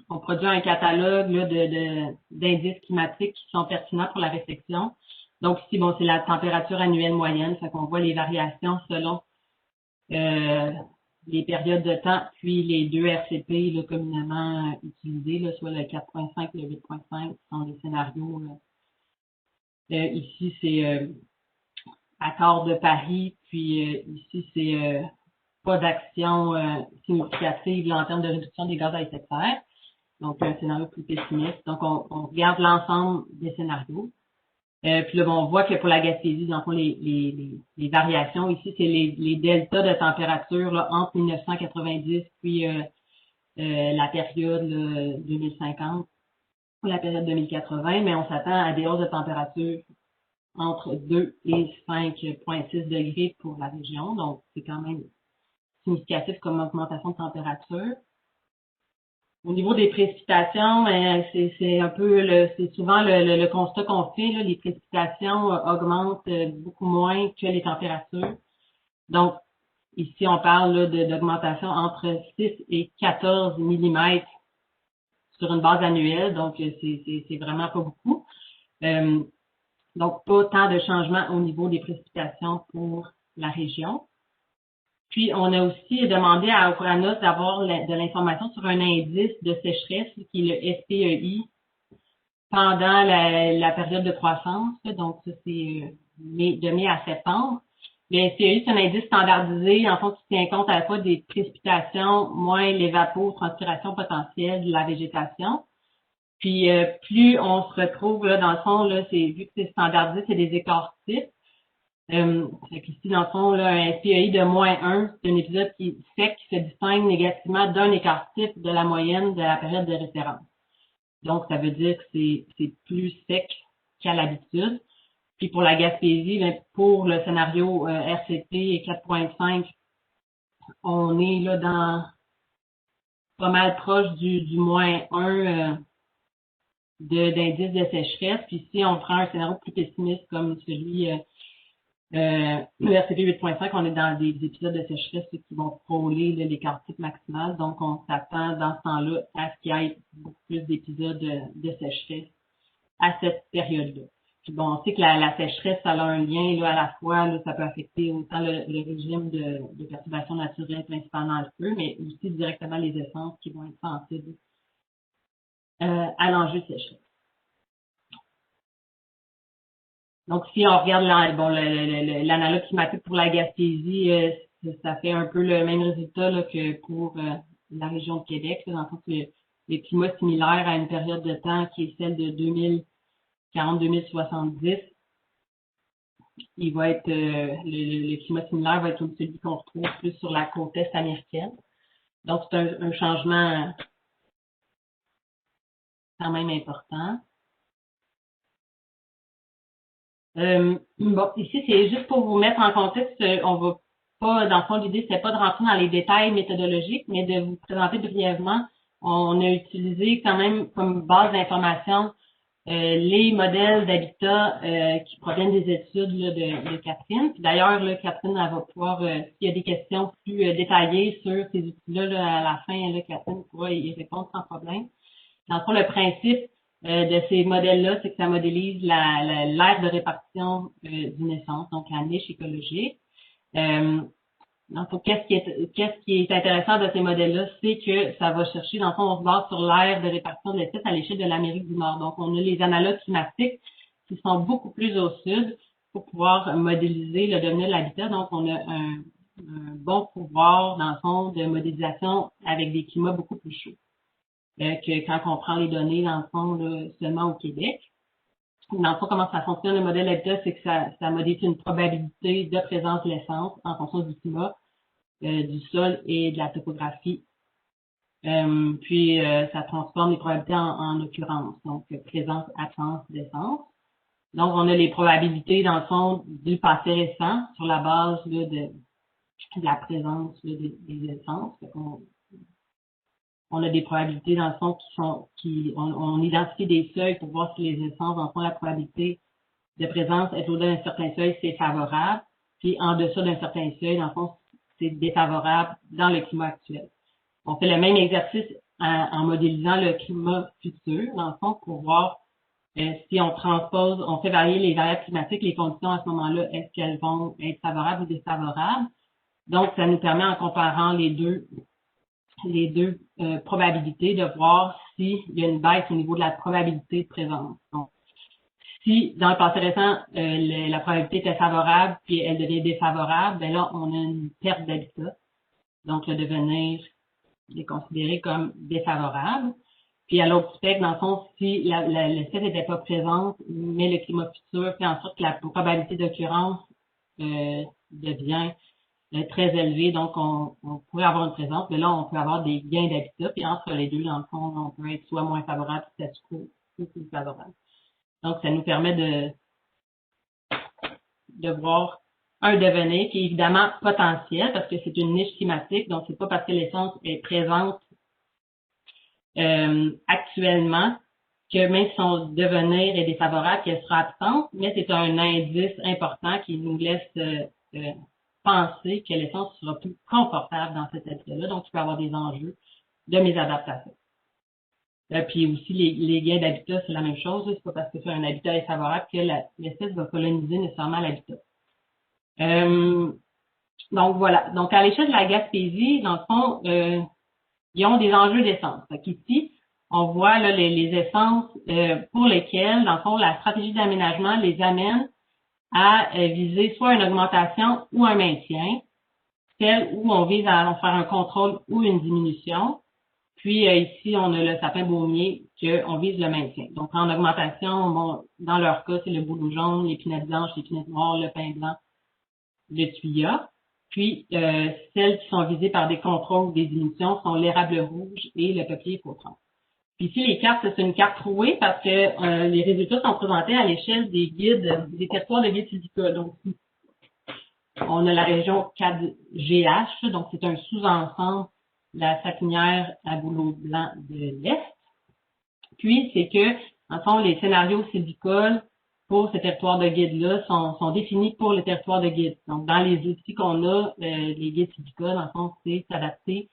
on produit un catalogue là, d'indices climatiques qui sont pertinents pour la réflexion. Donc ici, bon, c'est la température annuelle moyenne, fait qu'on voit les variations selon les périodes de temps, puis les 2 RCP là, communément utilisés, là, soit le 4.5 et le 8.5, qui sont des scénarios. Ici, c'est accord de Paris, puis ici, c'est pas d'action significative là, en termes de réduction des gaz à effet de serre. Donc, un scénario plus pessimiste. Donc, on regarde l'ensemble des scénarios. Puis là, bon, on voit que pour la Gaspésie, dans le fond, les variations, ici, c'est les deltas de température là, entre 1990 puis la période là, 2050 ou la période 2080, mais on s'attend à des hausses de température entre 2 et 5,6 degrés pour la région. Donc, c'est quand même significatif comme augmentation de température. Au niveau des précipitations, c'est un peu c'est souvent le constat qu'on fait, là, les précipitations augmentent beaucoup moins que les températures. Donc, ici, on parle d'augmentation entre 6 et 14 mm sur une base annuelle, donc c'est vraiment pas beaucoup. Donc, pas tant de changements au niveau des précipitations pour la région. Puis, on a aussi demandé à Ocranos d'avoir de l'information sur un indice de sécheresse, qui est le SPEI, pendant la période de croissance. Donc, ça, c'est de mai à septembre. Le SPEI, c'est un indice standardisé, en fait, qui tient compte à la fois des précipitations, moins l'évapotranspiration potentielle de la végétation. Puis, plus on se retrouve, là, dans le fond, là, vu que c'est standardisé, c'est des écarts types. Ici, dans le fond, là, un SPEI de -1, c'est un épisode qui est sec, qui se distingue négativement d'un écart type de la moyenne de la période de référence. Donc, ça veut dire que c'est plus sec qu'à l'habitude. Puis pour la Gaspésie, pour le scénario RCP 4.5, on est là dans pas mal proche du -1 d'indice de sécheresse. Puis si on prend un scénario plus pessimiste comme celui Le RCP 8.5, on est dans des épisodes de sécheresse qui vont frôler les quartiers maximales. Donc, on s'attend dans ce temps-là à ce qu'il y ait beaucoup plus d'épisodes de sécheresse à cette période-là. Puis bon, on sait que la sécheresse, ça a un lien là, à la fois, là, ça peut affecter autant le régime de perturbations naturelles, principalement le feu, mais aussi directement les essences qui vont être sensibles à l'enjeu de sécheresse. Donc, si on regarde l'analogue climatique pour la Gaspésie, ça fait un peu le même résultat là, que pour la région de Québec, là, dans le sens que le climat similaire à une période de temps qui est celle de 2040-2070, il va être le climat similaire va être comme celui qu'on retrouve plus sur la côte est américaine. Donc, c'est un changement quand même important. Bon, ici, c'est juste pour vous mettre en contexte, on va pas, dans le fond, l'idée, c'est pas de rentrer dans les détails méthodologiques, mais de vous présenter brièvement. On a utilisé quand même comme base d'information les modèles d'habitat qui proviennent des études là, de Catherine. Puis d'ailleurs, là, Catherine, elle va pouvoir, s'il y a des questions plus détaillées sur ces outils-là, là, à la fin, là, Catherine pourra y répondre sans problème. Dans le fond, le principe de ces modèles-là, c'est que ça modélise l'aire de répartition d'une essence, donc la niche écologique. Donc, qu'est-ce qui est intéressant de ces modèles-là, c'est que ça va chercher, dans le fond, on se base sur l'aire de répartition de l'espèce à l'échelle de l'Amérique du Nord. Donc, on a les analogues climatiques qui sont beaucoup plus au sud pour pouvoir modéliser le devenir de l'habitat. Donc, on a un bon pouvoir, dans le fond, de modélisation avec des climats beaucoup plus chauds que quand on prend les données, dans le fond, là, seulement au Québec. Dans le fond, comment ça fonctionne, le modèle d'habitat, c'est que ça modélise une probabilité de présence de l'essence en fonction du climat, du sol et de la topographie. Puis, ça transforme les probabilités en occurrence, donc présence, absence d'essence. Donc, on a les probabilités, dans le fond, du passé récent sur la base là, de la présence là, des essences. On a des probabilités dans le fond on identifie des seuils pour voir si les essences, dans le fond, la probabilité de présence est au-delà d'un certain seuil, c'est favorable. Puis en deçà d'un certain seuil, dans le fond, c'est défavorable dans le climat actuel. On fait le même exercice en modélisant le climat futur, dans le fond, pour voir si on transpose, on fait varier les variables climatiques, les conditions à ce moment-là, est-ce qu'elles vont être favorables ou défavorables. Donc, ça nous permet, en comparant les deux probabilités, de voir s'il y a une baisse au niveau de la probabilité de présence. Donc, si dans le passé récent, la probabilité était favorable puis elle devient défavorable, ben là, on a une perte d'habitat. Donc, le devenir est considéré comme défavorable. Puis à l'autre spectre, dans le fond, si l'espèce n'était pas présente, mais le climat futur fait en sorte que la probabilité d'occurrence devient très élevée, donc on pourrait avoir une présence, mais là, on peut avoir des gains d'habitat, puis entre les deux, dans le fond, on peut être soit moins favorable, statu quo, ou plus favorable. Donc, ça nous permet de voir un devenir qui est évidemment potentiel, parce que c'est une niche climatique, donc c'est pas parce que l'essence est présente actuellement que même si son devenir est défavorable, qu'elle sera absente, mais c'est un indice important qui nous laisse penser que l'essence sera plus confortable dans cet habitat-là, donc il peut y avoir des enjeux de mésadaptation. Puis aussi, les gains d'habitat, c'est la même chose. C'est pas parce que c'est un habitat est favorable que l'espèce va coloniser nécessairement l'habitat. Donc voilà. Donc à l'échelle de la Gaspésie, dans le fond, ils ont des enjeux d'essence. Ici, on voit là, les essences pour lesquelles, dans le fond, la stratégie d'aménagement les amène à viser soit une augmentation ou un maintien, celle où on vise à faire un contrôle ou une diminution. Puis ici, on a le sapin baumier qu'on vise le maintien. Donc en augmentation, bon, dans leur cas, c'est le bouleau jaune, l'épinette blanche, l'épinette noire, le pin blanc, le tuya. Puis celles qui sont visées par des contrôles ou des diminutions sont l'érable rouge et le peuplier fautrant. Puis ici, les cartes, c'est une carte trouée parce que les résultats sont présentés à l'échelle des guides, des territoires de guides sylvicoles. Donc, on a la région 4GH, donc c'est un sous-ensemble de la sapinière à bouleau blanc de l'Est. Puis, c'est que, en fond, les scénarios sylvicoles pour ces territoires de guide-là sont définis pour le territoire de guide. Donc, dans les outils qu'on a, les guides silica, dans le fond, c'est s'adapter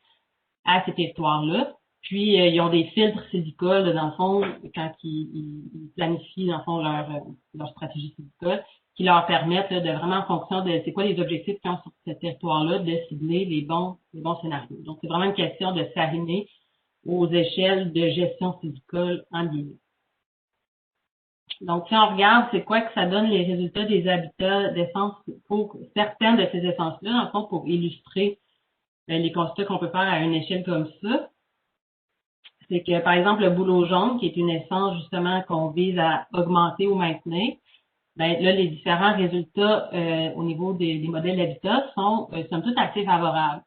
à ces territoires-là. Puis, ils ont des filtres silicoles, dans le fond, quand ils planifient, dans le fond, leur stratégie silicole, qui leur permettent là, de vraiment, en fonction de c'est quoi les objectifs qu'ils ont sur ce territoire-là, de cibler les bons scénarios. Donc, c'est vraiment une question de s'aligner aux échelles de gestion silicole en guillemets. Donc, si on regarde, c'est quoi que ça donne les résultats des habitats d'essence pour certaines de ces essences-là, dans le fond, pour illustrer les constats qu'on peut faire à une échelle comme ça. C'est que, par exemple, le bouleau jaune, qui est une essence, justement, qu'on vise à augmenter ou maintenir, ben là, les différents résultats au niveau des modèles d'habitat sont, somme toute, assez favorables.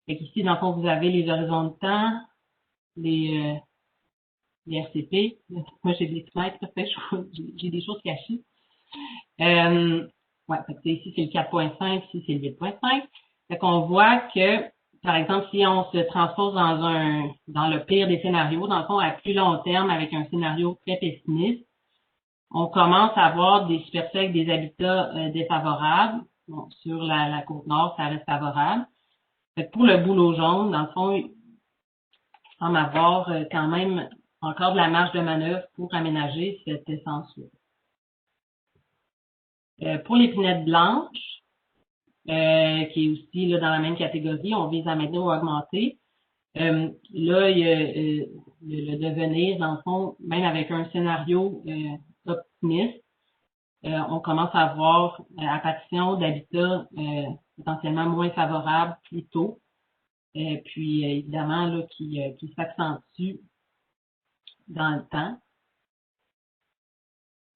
Fait qu'ici, dans le fond, vous avez les horizons de temps, les RCP. Moi, j'ai des fenêtres, j'ai des choses cachées. Ouais, fait que ici, c'est le 4.5, ici, c'est le 8.5. Fait qu'on voit que, par exemple, si on se transpose dans le pire des scénarios, dans le fond, à plus long terme, avec un scénario très pessimiste, on commence à avoir des superficies avec des habitats défavorables. Bon, sur la côte nord, ça reste favorable. Fait que pour le bouleau jaune, dans le fond, il semble avoir quand même encore de la marge de manœuvre pour aménager cette essence-là. Pour l'épinette blanche, qui est aussi là, dans la même catégorie, on vise à maintenir ou augmenter. Là, il y a le devenir, dans le fond, même avec un scénario optimiste, on commence à avoir apparition d'habitats potentiellement moins favorables plus tôt, puis évidemment là, qui s'accentue dans le temps.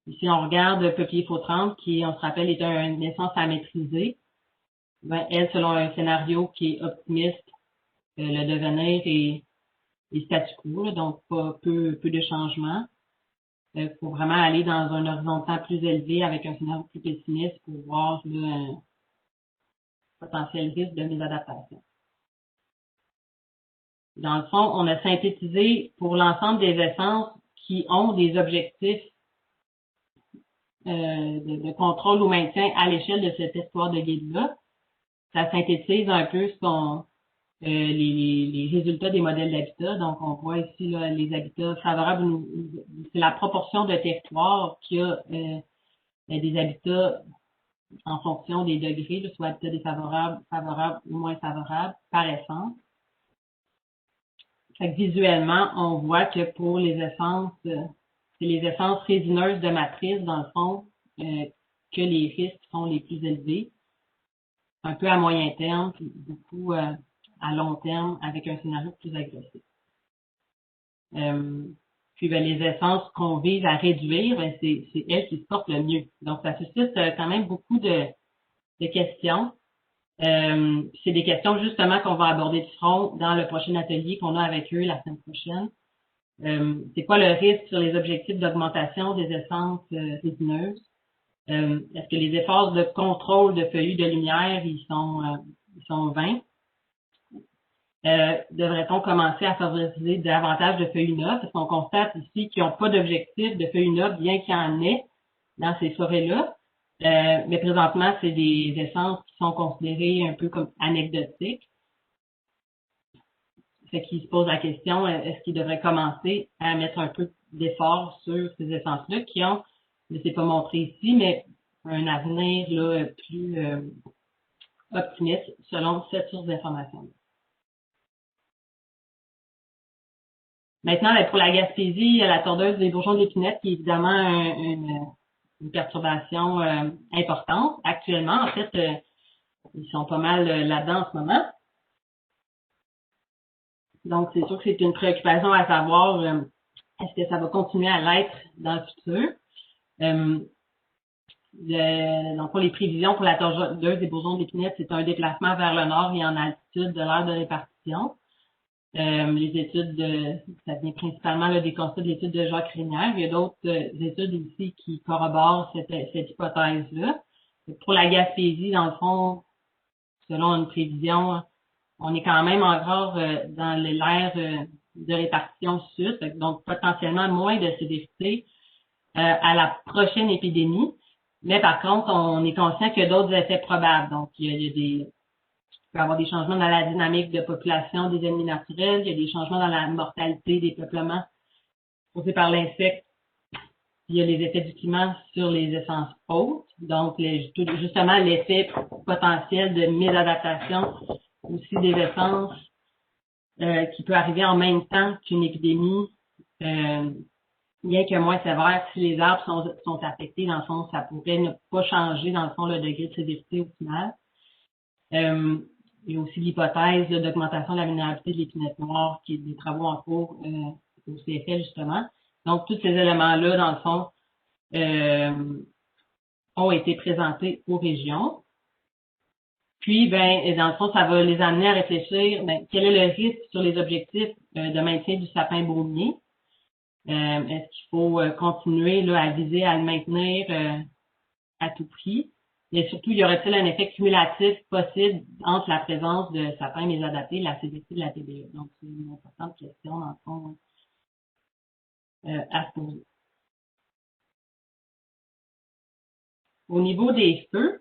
Ici, on regarde Peuplier Faux-30, qui, on se rappelle, est une essence à maîtriser. Ben, elle, selon un scénario qui est optimiste, le devenir est statu quo, là, donc pas peu de changements. Il faut vraiment aller dans un horizon de temps plus élevé avec un scénario plus pessimiste pour voir là, un potentiel risque de mésadaptation. Dans le fond, on a synthétisé pour l'ensemble des essences qui ont des objectifs de contrôle ou maintien à l'échelle de cette histoire de guide-là. Ça synthétise un peu les résultats des modèles d'habitat. Donc, on voit ici là, les habitats favorables, c'est la proportion de territoire qui a des habitats en fonction des degrés, là, soit habitats défavorables, favorables ou moins favorables par essence. Fait que visuellement, on voit que pour les essences, c'est les essences résineuses de matrice, dans le fond, que les risques sont les plus élevés. Un peu à moyen terme, puis beaucoup à long terme, avec un scénario plus agressif. Puis ben, les essences qu'on vise à réduire, ben, c'est elles qui se portent le mieux. Donc, ça suscite quand même beaucoup de questions. C'est des questions justement qu'on va aborder de front dans le prochain atelier qu'on a avec eux la semaine prochaine. C'est quoi le risque sur les objectifs d'augmentation des essences résineuses? Est-ce que les efforts de contrôle de feuillus de lumière, ils sont vains? Devrait-on commencer à favoriser davantage de feuillus neufs? Parce qu'on constate ici qu'ils n'ont pas d'objectif de feuillus neufs, bien qu'il y en ait dans ces forêts-là. Mais présentement, c'est des essences qui sont considérées un peu comme anecdotiques. Fait qu'il se pose la question, est-ce qu'il devrait commencer à mettre un peu d'effort sur ces essences-là qui ont, je ne sais pas montrer ici, mais un avenir là, plus optimiste selon cette source d'information. Maintenant, pour la Gaspésie, il y a la tordeuse des bourgeons d'épinette qui est évidemment une perturbation importante. Actuellement, en fait, ils sont pas mal là-dedans en ce moment. Donc, c'est sûr que c'est une préoccupation à savoir est-ce que ça va continuer à l'être dans le futur. Donc, pour les prévisions pour la tordeuse des bourgeons d'épinette, c'est un déplacement vers le nord et en altitude de l'aire de répartition. Les études, ça vient principalement là, des constats de l'étude de Jacques Régnière. Il y a d'autres études ici qui corroborent cette hypothèse-là. Pour la Gaspésie, dans le fond, selon une prévision, on est quand même encore dans l'aire de répartition sud, donc potentiellement moins de sévérité à la prochaine épidémie. Mais par contre, on est conscient qu'il y a d'autres effets probables. Donc, il peut y avoir des changements dans la dynamique de population des ennemis naturels, il y a des changements dans la mortalité des peuplements causés par l'insecte. Il y a les effets du climat sur les essences hautes. Donc, justement, l'effet potentiel de mésadaptation aussi des essences qui peut arriver en même temps qu'une épidémie, bien que moins sévère. Si les arbres sont affectés, dans le fond, ça pourrait ne pas changer, dans le fond, le degré de sévérité au final. Il y a aussi l'hypothèse d'augmentation de la vulnérabilité de l'épinette noire, qui est des travaux en cours au CFL, justement. Donc, tous ces éléments-là, dans le fond, ont été présentés aux régions. Puis, dans le fond, ça va les amener à réfléchir, quel est le risque sur les objectifs de maintien du sapin baumier? Est-ce qu'il faut continuer là, à viser à le maintenir à tout prix? Et surtout, y aurait-il un effet cumulatif possible entre la présence de sapins mésadaptés et la sévérité de la TBE? Donc, c'est une importante question, dans le fond, à se poser. Au niveau des feux,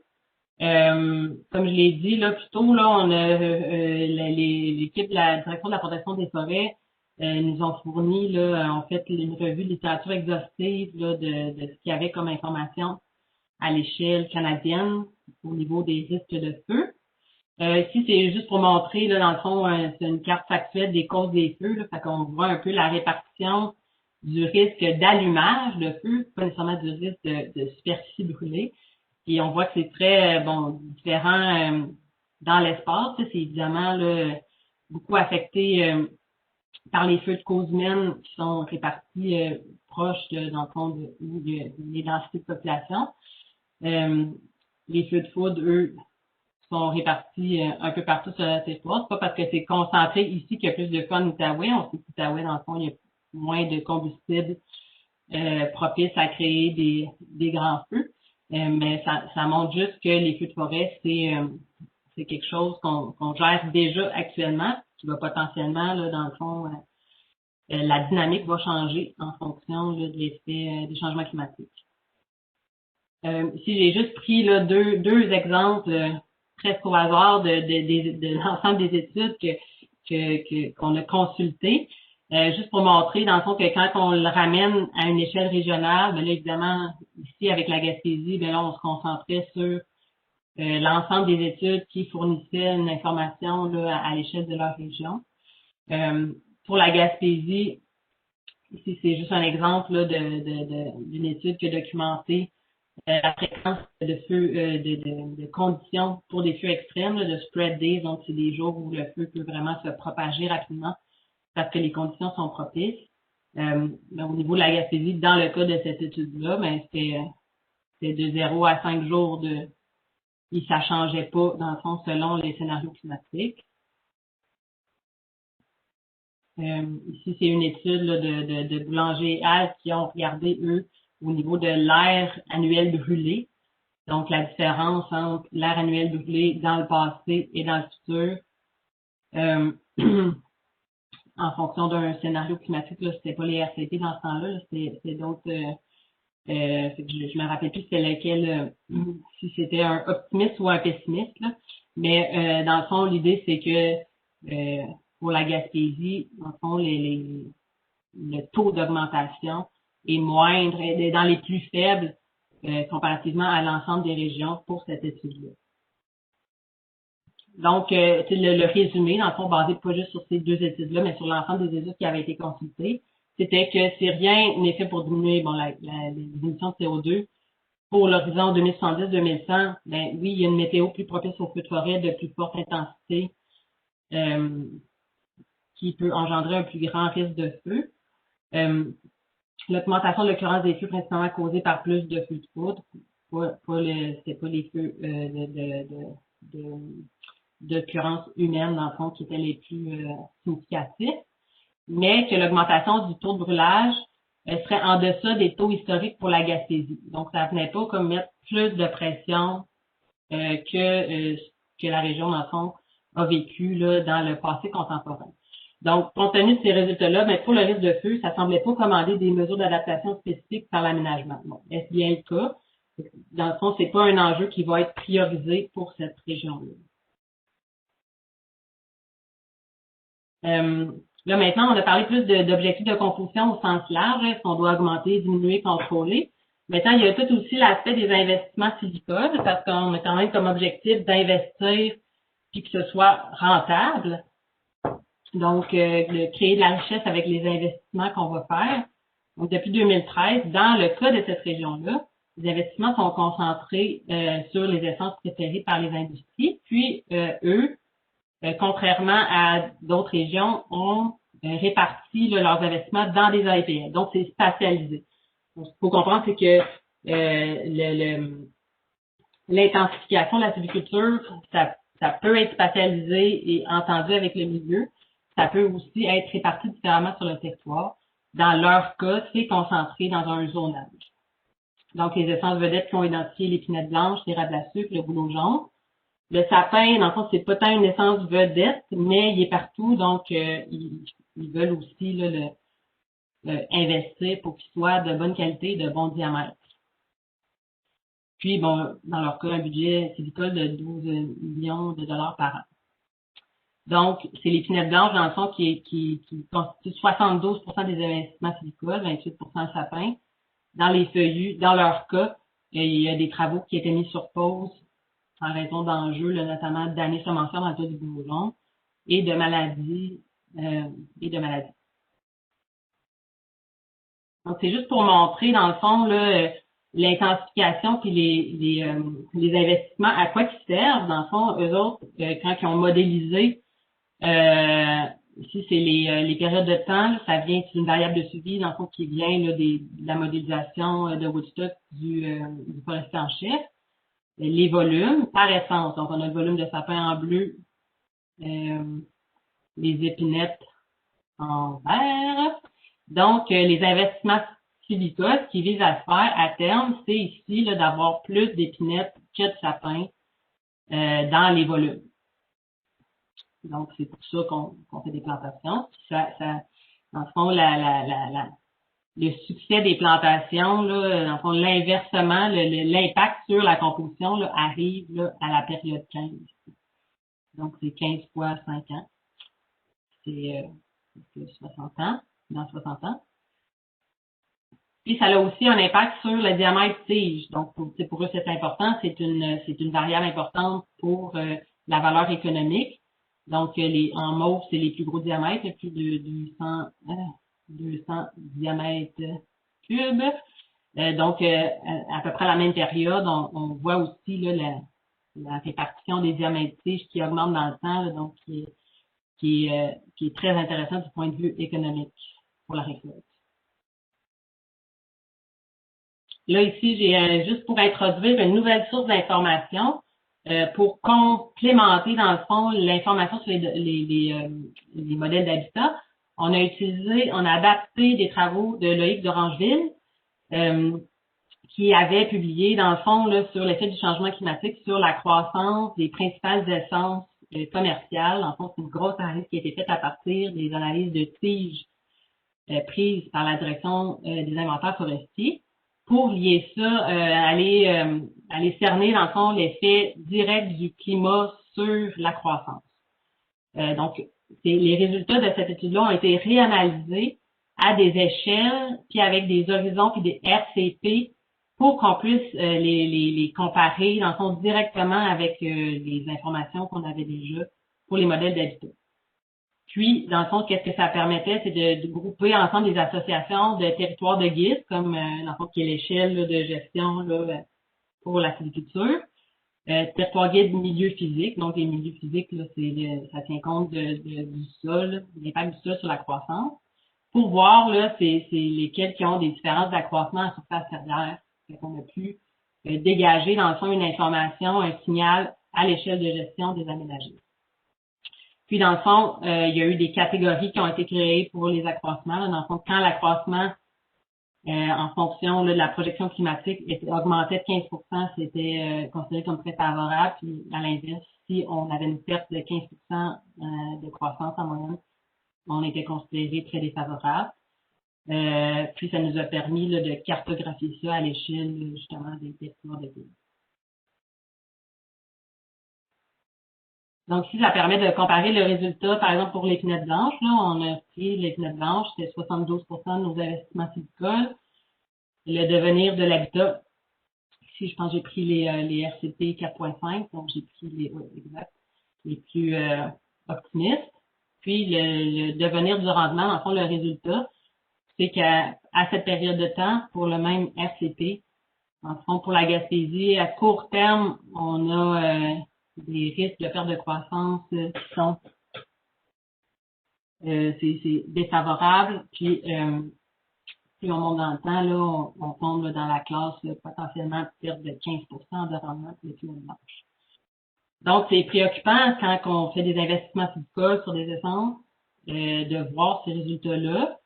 comme je l'ai dit là plus tôt, là, on a l'équipe de la direction de la protection des forêts nous ont fourni là, en fait, une revue de littérature exhaustive là, de ce qu'il y avait comme information à l'échelle canadienne au niveau des risques de feu. Ici, c'est juste pour montrer, là, dans le fond, c'est une carte factuelle des causes des feux. Là, fait qu'on voit un peu la répartition du risque d'allumage de feu, pas nécessairement du risque de superficie brûlée. Et on voit que c'est très différent dans l'espace. C'est évidemment là, beaucoup affecté par les feux de cause humaine qui sont répartis proches dans le fond où il y a les densités de population. Les feux de foudre, eux, sont répartis un peu partout sur la territoire. C'est pas parce que c'est concentré ici qu'il y a plus de feux en Outaouais. On sait qu'Outaouais, dans le fond, il y a moins de combustible propice à créer des grands feux. Mais ça montre juste que les feux de forêt, c'est quelque chose qu'on gère déjà actuellement, qui va potentiellement, là, dans le fond, la dynamique va changer en fonction là, de l'effet des changements climatiques. Ici, j'ai juste pris là, deux exemples presque au hasard de l'ensemble des études qu'on a consultées. Juste pour montrer, dans le fond, que quand on le ramène à une échelle régionale, là, évidemment, ici, avec la Gaspésie, là, on se concentrait sur l'ensemble des études qui fournissaient une information là, à l'échelle de leur région. Pour la Gaspésie, ici, c'est juste un exemple là, d'une étude qui a documenté la fréquence de feux, de conditions pour des feux extrêmes, là, de spread days, donc c'est des jours où le feu peut vraiment se propager rapidement parce que les conditions sont propices. Mais au niveau de la Gaspésie, dans le cas de cette étude-là, c'était de 0 à 5 jours et ça changeait pas, dans le fond, selon les scénarios climatiques. Ici, c'est une étude là, de Boulanger et Al qui ont regardé, eux, au niveau de l'air annuel brûlé. Donc, la différence entre l'air annuel brûlé dans le passé et dans le futur. En fonction d'un scénario climatique, là, c'était pas les RCP dans ce temps-là, là, c'était d'autres. Je me rappelle plus c'était lequel, si c'était un optimiste ou un pessimiste. Là. Mais dans le fond, l'idée c'est que pour la Gaspésie, dans le fond, le taux d'augmentation est moindre, est dans les plus faibles comparativement à l'ensemble des régions pour cette étude-là. Donc, le résumé, dans le fond, basé pas juste sur ces deux études-là, mais sur l'ensemble des études qui avaient été consultées, c'était que si rien n'est fait pour diminuer les émissions de CO2 pour l'horizon 2070-2100, ben oui, il y a une météo plus propice aux feux de forêt de plus forte intensité qui peut engendrer un plus grand risque de feu. L'augmentation de l'occurrence des feux principalement causée par plus de feux de foudre, c'était pas les feux d'occurrence humaine, dans le fond, qui étaient les plus significatifs, mais que l'augmentation du taux de brûlage serait en deçà des taux historiques pour la Gaspésie. Donc, ça venait pas comme mettre plus de pression que la région, dans le fond, a vécu là, dans le passé contemporain. Donc, compte tenu de ces résultats-là, mais pour le risque de feu, ça semblait pas commander des mesures d'adaptation spécifiques par l'aménagement. Bon, est-ce bien le cas? Dans le fond, c'est pas un enjeu qui va être priorisé pour cette région-là. Là, maintenant, on a parlé plus d'objectifs de composition au sens large. Est-ce qu'on doit augmenter, diminuer, contrôler? Maintenant, il y a tout aussi l'aspect des investissements silicoles, parce qu'on a quand même comme objectif d'investir puis que ce soit rentable. Donc, de créer de la richesse avec les investissements qu'on va faire. Donc, depuis 2013, dans le cas de cette région-là, les investissements sont concentrés sur les essences préférées par les industries. Puis, eux, contrairement à d'autres régions, ont réparti leurs investissements dans des AIPL. Donc, c'est spatialisé. Donc, ce qu'il faut comprendre, c'est que l'intensification de la sylviculture, ça peut être spatialisé et entendu avec le milieu. Ça peut aussi être réparti différemment sur le territoire. Dans leur cas, c'est concentré dans un zonage. Donc, les essences vedettes qui ont identifié l'épinette blanche, l'érable à sucre, le bouleau jaune. Le sapin, dans le fond, c'est pas tant une essence vedette, mais il est partout, donc ils veulent aussi là, investir pour qu'il soit de bonne qualité et de bon diamètre. Puis, bon, dans leur cas, un budget silicole de 12 millions de dollars par an. Donc, c'est l'épinette blanche, dans le fond, qui constitue 72% des investissements silicoles, 28% sapin. Dans les feuillus, dans leur cas, il y a des travaux qui étaient mis sur pause en raison d'enjeux, notamment d'années semencières dans le cas du boulon et de maladies. Donc, c'est juste pour montrer, dans le fond, là, l'intensification puis les investissements, à quoi ils servent. Dans le fond, eux autres, quand ils ont modélisé, ici, c'est les périodes de temps, là, ça vient d'une variable de suivi, dans le fond, qui vient là, de la modélisation de Woodstock du forestier en chef. Les volumes par essence. Donc, on a le volume de sapin en bleu, les épinettes en vert. Donc, les investissements silicoles, ce qui visent à se faire à terme, c'est ici là, d'avoir plus d'épinettes que de sapin dans les volumes. Donc, c'est pour ça qu'on fait des plantations. Dans le fond, le succès des plantations, là, dans le fond, l'inversement, l'impact sur la composition là, arrive là, à la période 15. Donc, c'est 15 fois 5 ans. C'est 60 ans, dans 60 ans. Puis, ça a aussi un impact sur le diamètre tige. Donc, pour eux, c'est important. C'est une variable importante pour la valeur économique. Donc, en mauve, c'est les plus gros diamètres, plus de 200 diamètres cubes. Donc, à peu près à la même période, on voit aussi là, la répartition des diamètres tiges qui augmente dans le temps, là, donc qui est très intéressant du point de vue économique pour la récolte. Là, ici, j'ai juste pour introduire une nouvelle source d'information pour complémenter, dans le fond, l'information sur les modèles d'habitat. On a adapté des travaux de Loïc d'Orangeville qui avait publié, dans le fond, là, sur l'effet du changement climatique sur la croissance des principales essences commerciales. En fond, c'est une grosse analyse qui a été faite à partir des analyses de tiges prises par la direction des inventaires forestiers pour lier ça, aller cerner, dans le fond, l'effet direct du climat sur la croissance. Donc, les résultats de cette étude-là ont été réanalysés à des échelles, puis avec des horizons, puis des RCP, pour qu'on puisse les comparer, dans le fond, directement avec les informations qu'on avait déjà pour les modèles d'habitat. Puis, dans le fond, qu'est-ce que ça permettait, c'est de grouper ensemble des associations de territoires de guides, comme, dans le fond, qui est l'échelle là, de gestion là, pour la sylviculture. Territoire guide milieu physique, donc les milieux physiques, là, ça tient compte du sol, de l'impact du sol sur la croissance. Pour voir, là, c'est lesquels qui ont des différences d'accroissement à surface terrière. On a pu dégager, dans le fond, une information, un signal à l'échelle de gestion des aménagés. Puis, dans le fond, il y a eu des catégories qui ont été créées pour les accroissements. Là. Dans le fond, quand l'accroissement, en fonction là, de la projection climatique, augmentait de 15%, c'était considéré comme très favorable. Puis, à l'inverse, si on avait une perte de 15% de croissance en moyenne, on était considéré très défavorable. Puis ça nous a permis là, de cartographier ça à l'échelle justement des territoires de pays. Donc ici, ça permet de comparer le résultat, par exemple pour l'épinette blanche. Là, on a pris l'épinette blanche, c'est 72% de nos investissements sylvicoles. Le devenir de l'habitat, ici, je pense que j'ai pris les RCP 4.5, donc j'ai pris les plus optimistes. Puis le devenir du rendement, en fond, le résultat, c'est qu'à cette période de temps, pour le même RCP, en fond, pour la Gaspésie, à court terme, on a des risques de perte de croissance qui sont c'est défavorable. Puis plus on monte dans le temps, là, on tombe là, dans la classe là, potentiellement perte de 15% de rendement pour les pinottes blanches. Donc, c'est préoccupant quand on fait des investissements sylvicoles sur des essences de voir ces résultats-là.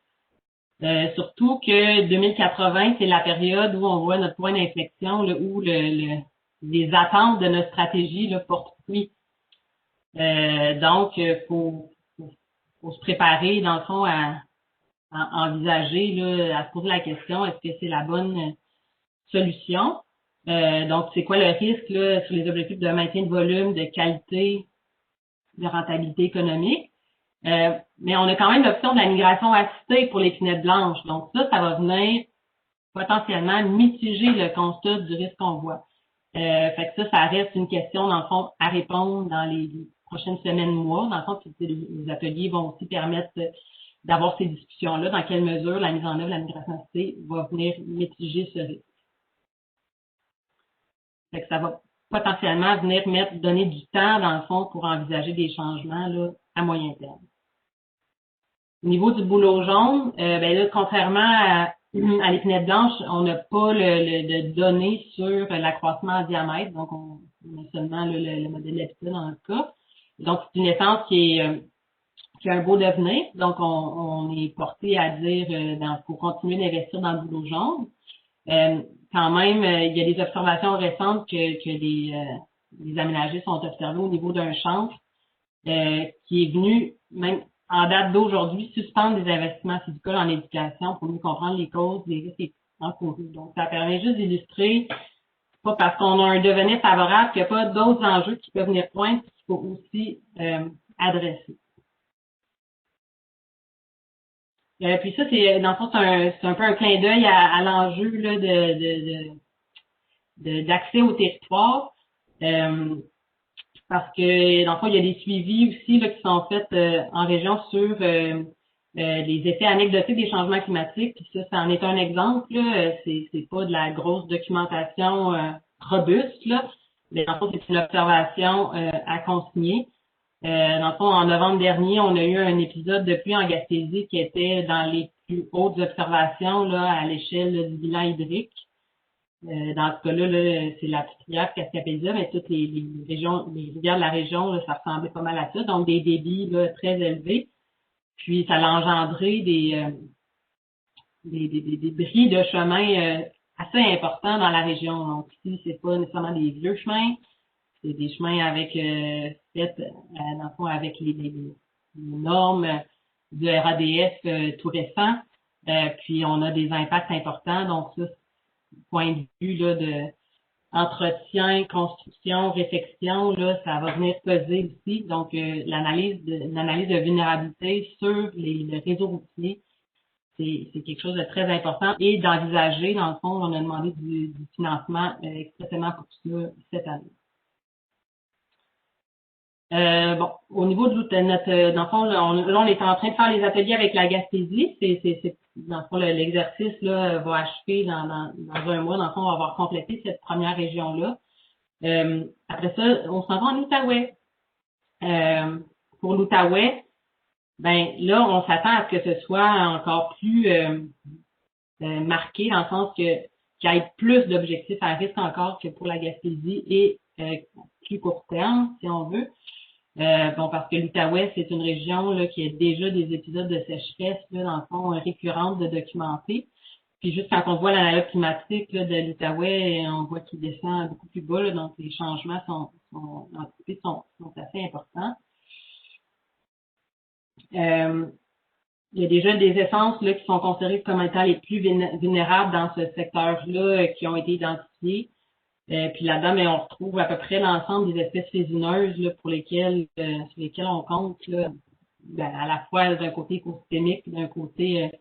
Surtout que 2080, c'est la période où on voit notre point d'inflexion, là, où les attentes de notre stratégie là, portent fruit. Donc, faut se préparer, dans le fond, à envisager, là, à se poser la question, est-ce que c'est la bonne solution? Donc, c'est quoi le risque là, sur les objectifs de maintien de volume, de qualité, de rentabilité économique? Mais on a quand même l'option de la migration assistée pour les pinettes blanches. Donc ça va venir potentiellement mitiger le constat du risque qu'on voit. Fait que ça reste une question, dans le fond, à répondre dans les prochaines semaines, mois. Dans le fond, les ateliers vont aussi permettre d'avoir ces discussions-là, dans quelle mesure la mise en œuvre de la migration assistée va venir mitiger ce risque. Fait que ça va potentiellement venir donner du temps, dans le fond, pour envisager des changements là, à moyen terme. Au niveau du bouleau jaune, ben là, contrairement à l'épinette blanche, on n'a pas de données sur l'accroissement en diamètre, donc on a seulement le modèle d'habitat dans le cas. Donc, c'est une essence qui a un beau devenir, donc on est porté à dire faut continuer d'investir dans le bouleau jaune. Quand même, il y a des observations récentes que les aménagés sont observés au niveau d'un chantre qui est venu même en date d'aujourd'hui, suspendre des investissements sylvicoles en éducation pour mieux comprendre les causes des risques encourus. Donc, ça permet juste d'illustrer, pas parce qu'on a un devenir favorable qu'il n'y a pas d'autres enjeux qui peuvent venir poindre qu'il faut aussi adresser. Puis ça, c'est dans le fond, c'est un peu un clin d'œil à l'enjeu là d'accès au territoire. Parce que, dans le fond, il y a des suivis aussi là, qui sont faits en région sur les effets anecdotiques des changements climatiques. Puis ça en est un exemple. C'est pas de la grosse documentation robuste, là, mais dans le fond, c'est une observation à consigner. Dans le fond, en novembre dernier, on a eu un épisode de pluie en Gaspésie qui était dans les plus hautes observations là, à l'échelle du bilan hydrique. Dans ce cas-là, c'est la petite rivière Cascapédia, mais toutes les régions, les rivières de la région, là, ça ressemblait pas mal à ça, donc des débits là, très élevés. Puis ça a engendré des bris de chemin assez importants dans la région. Donc ici, c'est pas nécessairement des vieux chemins, c'est des chemins avec faits dans le fond avec les normes du RADF tout récent. Puis on a des impacts importants, donc ça, point de vue là, de entretien, construction, réfection, là, ça va venir peser aussi. Donc, l'analyse de vulnérabilité sur le réseau routier, c'est quelque chose de très important et d'envisager, dans le fond, on a demandé du financement expressément pour ça cette année. Bon, au niveau de notre, dans le fond, là, on est en train de faire les ateliers avec la Gaspésie. C'est dans le fond, l'exercice là va achever dans un mois. Dans le fond, on va avoir complété cette première région-là. Après ça, on s'en va en Outaouais. Pour l'Outaouais, ben là, on s'attend à ce que ce soit encore plus marqué, dans le sens qu'il y ait plus d'objectifs à risque encore que pour la Gaspésie et plus court terme, si on veut. Bon, parce que l'Outaouais, c'est une région là, qui a déjà des épisodes de sécheresse, là, dans le fond, récurrentes de documenter. Puis juste quand on voit l'analogue climatique là, de l'Outaouais, on voit qu'il descend beaucoup plus bas, là, donc les changements anticipés sont assez importants. il y a déjà des essences là, qui sont considérées comme étant les plus vulnérables dans ce secteur-là qui ont été identifiées. Puis là-dedans, mais on retrouve à peu près l'ensemble des espèces résineuses là, sur lesquelles on compte là, à la fois d'un côté écosystémique et d'un côté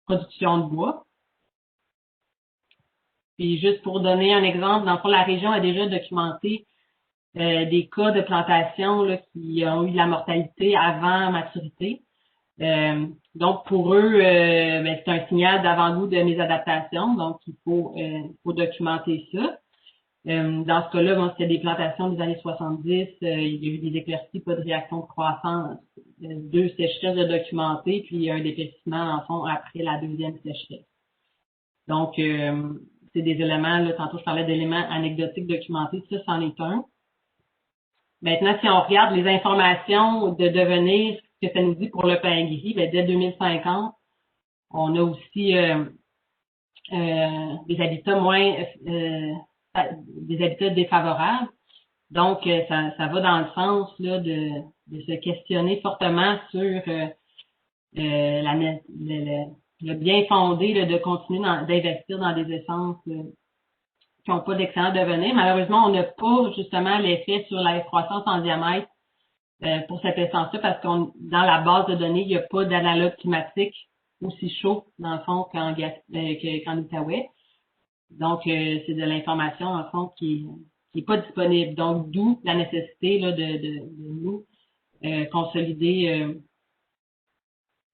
production de bois. Puis juste pour donner un exemple, dans le fond, la région a déjà documenté des cas de plantation là, qui ont eu de la mortalité avant maturité. Donc pour eux, c'est un signal d'avant-goût de mésadaptation, donc il faut documenter ça. Dans ce cas-là, bon, c'était des plantations des années 70, il y a eu des éclaircies, pas de réaction de croissance, 2 sécheresses de documenter, puis un dépérissement en fond après la deuxième sécheresse. Donc, c'est des éléments, là, tantôt je parlais d'éléments anecdotiques documentés, ça, c'en est un. Maintenant, si on regarde les informations de devenir, ce que ça nous dit pour le pin gris, dès 2050, on a aussi des habitats moins des habitats défavorables. Donc, ça va dans le sens là, de se questionner fortement sur le bien fondé là, de continuer d'investir dans des essences qui n'ont pas d'excellent devenir. Malheureusement, on n'a pas justement l'effet sur la croissance en diamètre pour cette essence-là parce qu'on dans la base de données, il n'y a pas d'analogue climatique aussi chaud, dans le fond, qu'en Outaouais. Donc, c'est de l'information, en fond, qui est pas disponible. Donc, d'où la nécessité là, de nous consolider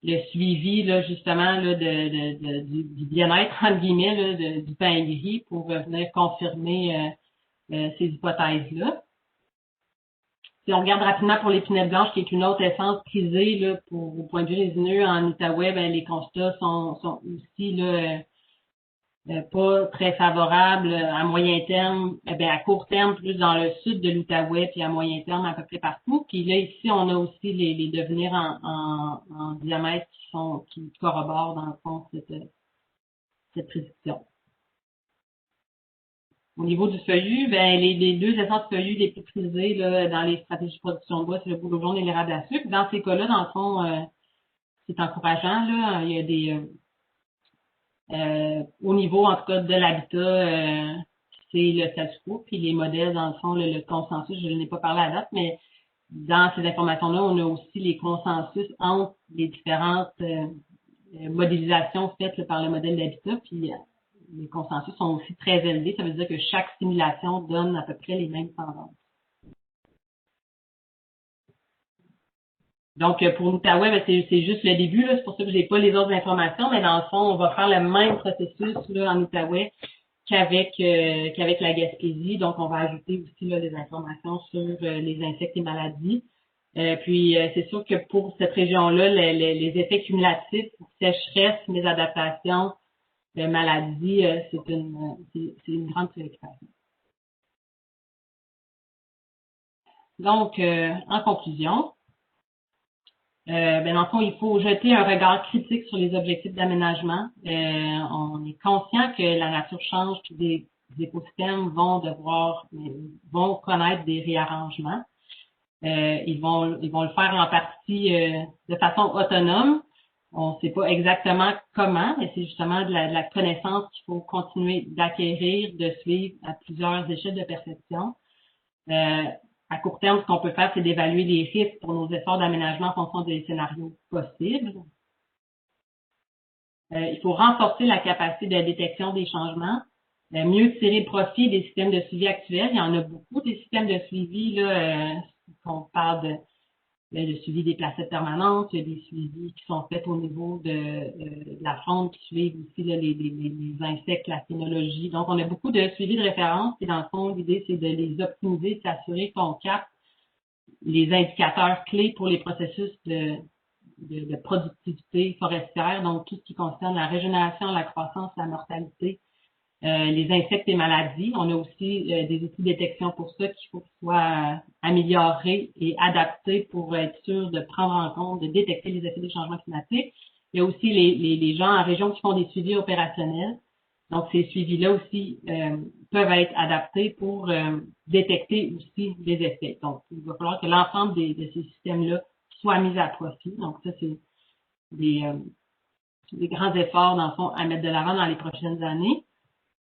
le suivi, là, justement, là, du bien-être, entre guillemets, là, du pain gris pour venir confirmer ces hypothèses-là. Si on regarde rapidement pour l'épinette blanche, qui est une autre essence prisée là, au point de vue résineux en Outaouais, les constats sont aussi là, pas très favorables à moyen terme, à court terme, plus dans le sud de l'Outaouais, puis à moyen terme à peu près partout. Puis là, ici, on a aussi les devenirs en diamètre qui corroborent, dans le fond, cette prédiction. Au niveau du feuillu, les 2 essences feuillues les plus prisées là, dans les stratégies de production de bois, c'est le bouleau jaune et l'érable à sucre. Dans ces cas-là, dans le fond, c'est encourageant. Là. Il y a des au niveau, en tout cas, de l'habitat, c'est le statu quo, puis les modèles, dans le fond, le consensus, je n'ai pas parlé à date, mais dans ces informations-là, on a aussi les consensus entre les différentes modélisations faites là, par le modèle d'habitat, puis les consensus sont aussi très élevés. Ça veut dire que chaque simulation donne à peu près les mêmes tendances. Donc, pour l'Outaouais, c'est juste le début. C'est pour ça que j'ai pas les autres informations, mais dans le fond, on va faire le même processus là, en Outaouais qu'avec la Gaspésie. Donc, on va ajouter aussi là, des informations sur les insectes et maladies. Puis, c'est sûr que pour cette région-là, les effets cumulatifs, sécheresse, mésadaptation, maladies, c'est une grande préoccupation. Donc, en conclusion, dans le fond, il faut jeter un regard critique sur les objectifs d'aménagement. On est conscient que la nature change, que des écosystèmes vont connaître des réarrangements. Ils vont le faire en partie de façon autonome. On ne sait pas exactement comment, mais c'est justement de la connaissance qu'il faut continuer d'acquérir, de suivre à plusieurs échelles de perception. À court terme, ce qu'on peut faire, c'est d'évaluer les risques pour nos efforts d'aménagement en fonction des scénarios possibles. Il faut renforcer la capacité de détection des changements, mieux tirer profit des systèmes de suivi actuels. Il y en a beaucoup des systèmes de suivi, là, qu'on parle de suivi des placettes permanentes, il y a des suivis qui sont faits au niveau de la faune, qui suivent aussi là, les insectes, la phénologie. Donc, on a beaucoup de suivis de référence et dans le fond, l'idée, c'est de les optimiser, de s'assurer qu'on capte les indicateurs clés pour les processus de productivité forestière, donc tout ce qui concerne la régénération, la croissance, la mortalité, les insectes et maladies. On a aussi des outils de détection pour ça qu'il faut qu'ils soient améliorés et adaptés pour être sûr de prendre en compte, de détecter les effets des changements climatiques. Il y a aussi les gens en région qui font des suivis opérationnels. Donc, ces suivis-là aussi peuvent être adaptés pour détecter aussi des effets. Donc, il va falloir que l'ensemble de ces systèmes-là soient mis à profit. Donc, ça, c'est des grands efforts, dans le fond, à mettre de l'avant dans les prochaines années.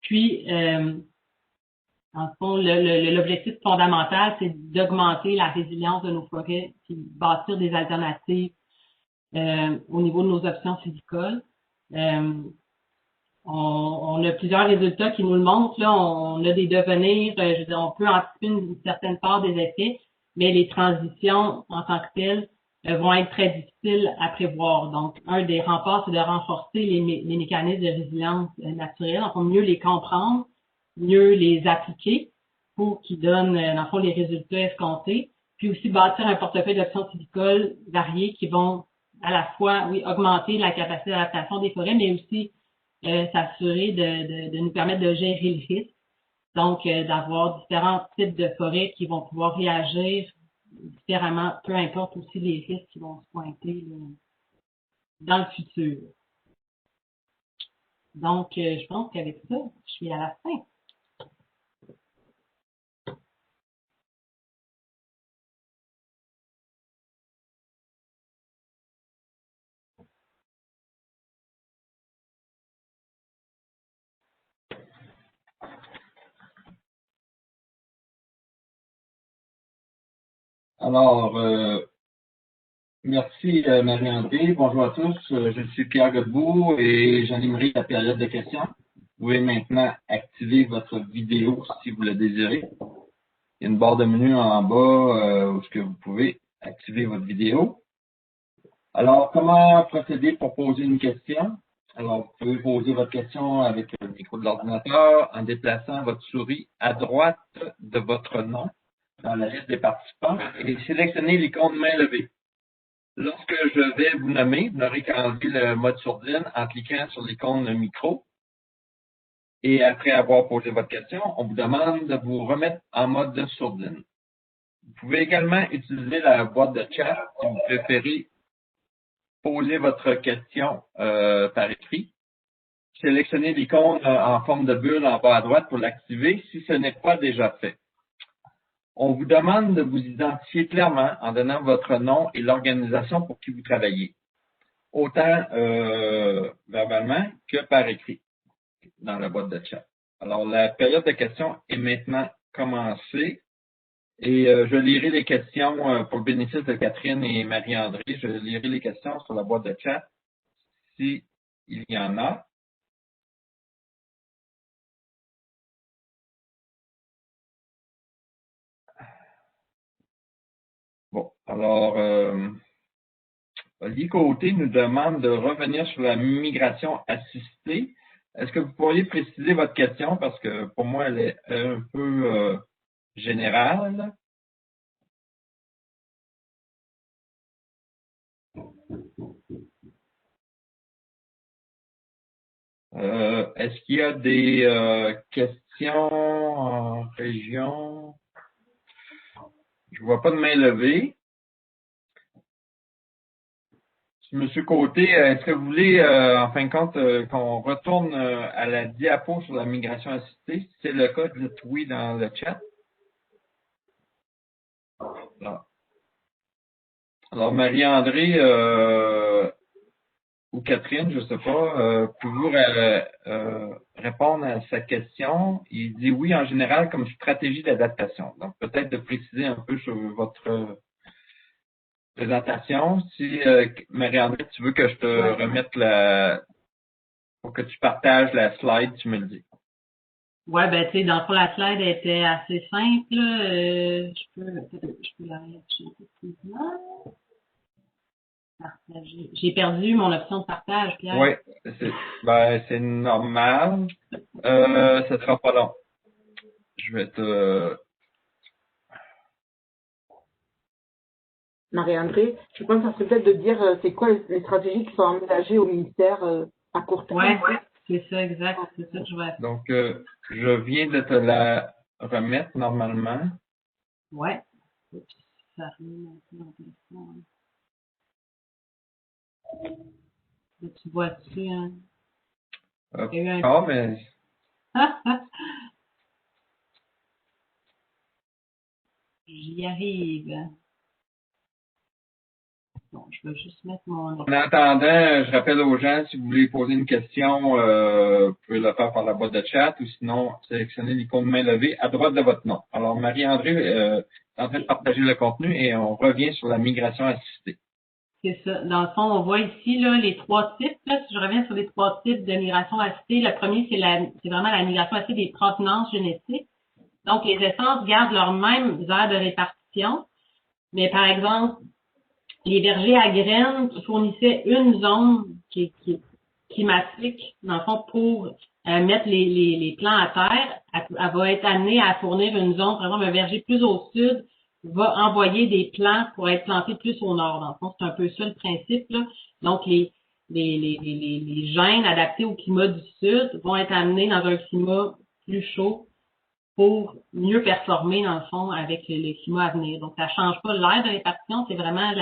Puis, dans le fond, l'objectif fondamental, c'est d'augmenter la résilience de nos forêts, puis bâtir des alternatives au niveau de nos options sylvicoles. On a plusieurs résultats qui nous le montrent. Là, on a des devenirs, je veux dire, on peut anticiper une certaine part des effets, mais les transitions en tant que telles vont être très difficiles à prévoir. Donc, un des remparts, c'est de renforcer les mécanismes de résilience naturelle. Donc, mieux les comprendre, mieux les appliquer pour qu'ils donnent, dans le fond, les résultats escomptés. Puis aussi bâtir un portefeuille d'options sylvicoles variées qui vont à la fois, oui, augmenter la capacité d'adaptation des forêts, mais aussi s'assurer de nous permettre de gérer le risque. Donc, d'avoir différents types de forêts qui vont pouvoir réagir différemment, peu importe aussi les risques qui vont se pointer là, dans le futur. Donc, je pense qu'avec ça, je suis à la fin. Alors, merci Marie-André. Bonjour à tous. Je suis Pierre Godbout et j'animerai la période de questions. Vous pouvez maintenant activer votre vidéo si vous le désirez. Il y a une barre de menu en bas où vous pouvez activer votre vidéo. Alors, comment procéder pour poser une question? Alors, vous pouvez poser votre question avec le micro de l'ordinateur en déplaçant votre souris à droite de votre nom dans la liste des participants et sélectionnez l'icône main levée. Lorsque je vais vous nommer, vous n'aurez qu'à enlever le mode sourdine en cliquant sur l'icône micro. Et après avoir posé votre question, on vous demande de vous remettre en mode sourdine. Vous pouvez également utiliser la boîte de chat si vous préférez poser votre question par écrit. Sélectionnez l'icône en forme de bulle en bas à droite pour l'activer si ce n'est pas déjà fait. On vous demande de vous identifier clairement en donnant votre nom et l'organisation pour qui vous travaillez, autant verbalement que par écrit dans la boîte de chat. Alors, la période de questions est maintenant commencée et je lirai les questions pour le bénéfice de Catherine et Marie-André. Je lirai les questions sur la boîte de chat s'il y en a. Bon, alors, Olivier Côté nous demande de revenir sur la migration assistée. Est-ce que vous pourriez préciser votre question? Parce que pour moi, elle est un peu générale. Est-ce qu'il y a des questions en région? Je ne vois pas de main levée. Monsieur Côté, est-ce que vous voulez, en fin de compte, qu'on retourne à la diapo sur la migration assistée? Si c'est le cas, dites oui dans le chat. Alors Marie-André ou Catherine, je ne sais pas, pouvez-vous répondre à sa question? Il dit oui en général comme stratégie d'adaptation. Donc peut-être de préciser un peu sur votre présentation. Si Marie-André, tu veux que je te remette pour que tu partages la slide, tu me le dis. Ouais, ben tu sais, dans le fond, la slide était assez simple. Je peux la réafficher effectivement. Partager. J'ai perdu mon option de partage, Pierre. Oui, c'est normal. Ça ne sera pas long. Je vais te... Marie-André, je pense que ça serait peut-être de dire c'est quoi les stratégies qui sont envisagées au ministère à court terme. Oui, c'est ça, exact. C'est ça que je vois. Donc, je viens de te la remettre normalement. Oui. Ça arrive maintenant. Tu vois-tu, hein? Ah, mais... J'y arrive. Bon, je vais juste mettre mon... En attendant, je rappelle aux gens, si vous voulez poser une question, vous pouvez le faire par la boîte de chat ou sinon, sélectionnez l'icône main levée à droite de votre nom. Alors, Marie-André est en train de partager le contenu et on revient sur la migration assistée. C'est ça. Dans le fond, on voit ici là, les trois types. Là, si je reviens sur les trois types de migration assistée, le premier, c'est vraiment la migration assistée des provenances génétiques. Donc, les essences gardent leur même aire de répartition, mais par exemple, les vergers à graines qui fournissaient une zone climatique, dans le fond, pour mettre les plants à terre, elle va être amenée à fournir une zone, par exemple, un verger plus au sud va envoyer des plants pour être plantés plus au nord. Dans le fond, c'est un peu ça le principe, là. Donc, les gènes adaptés au climat du sud vont être amenés dans un climat plus chaud pour mieux performer, dans le fond, avec le climat à venir. Donc, ça change pas l'aire de répartition, c'est vraiment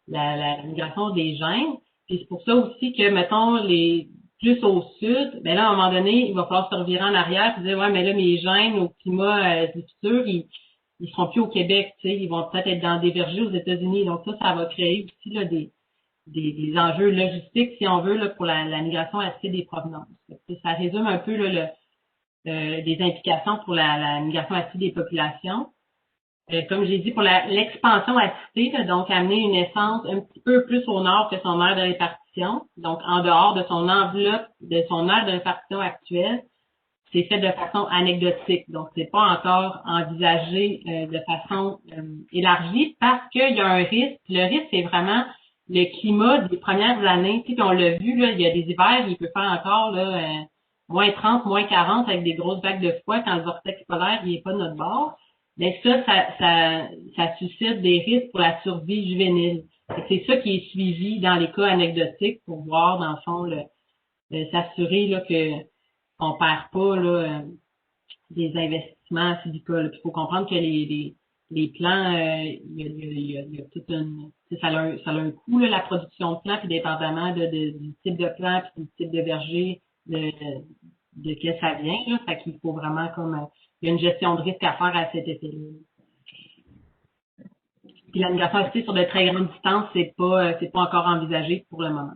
la migration des gènes. Puis c'est pour ça aussi que, mettons, les plus au sud, ben là, à un moment donné, il va falloir se revirer en arrière et dire, ouais, mais là, mes gènes au climat du futur, ils seront plus au Québec, tu sais, ils vont peut-être être dans des vergers aux États-Unis. Donc ça va créer aussi là, des enjeux logistiques, si on veut, là, pour la migration assistée des provenances. Ça résume un peu là, des implications pour la migration assistée des populations. Comme j'ai dit, pour l'expansion assistée, donc amener une essence un petit peu plus au nord que son aire de répartition, donc en dehors de son enveloppe, de son aire de répartition actuelle, c'est fait de façon anecdotique. Donc, c'est pas encore envisagé de façon élargie parce qu'il y a un risque. Le risque, c'est vraiment le climat des premières années. Tu sais, puis on l'a vu, là, il y a des hivers, il peut faire encore là, moins 30, moins 40 avec des grosses vagues de froid quand le vortex polaire il est pas de notre bord. Mais ça suscite des risques pour la survie juvénile. C'est ça qui est suivi dans les cas anecdotiques pour voir, dans le fond, s'assurer là que on perd pas là, des investissements à silica. Il faut comprendre que les plants, il y a toute une... Ça a un coût, là, la production de plants, puis dépendamment du type de plant, puis du type de verger, de quel ça vient. Là, fait qu'il faut vraiment comme... il y a une gestion de risque à faire à cet effet-là. Puis la migration assistée sur de très grandes distances, c'est pas encore envisagé pour le moment.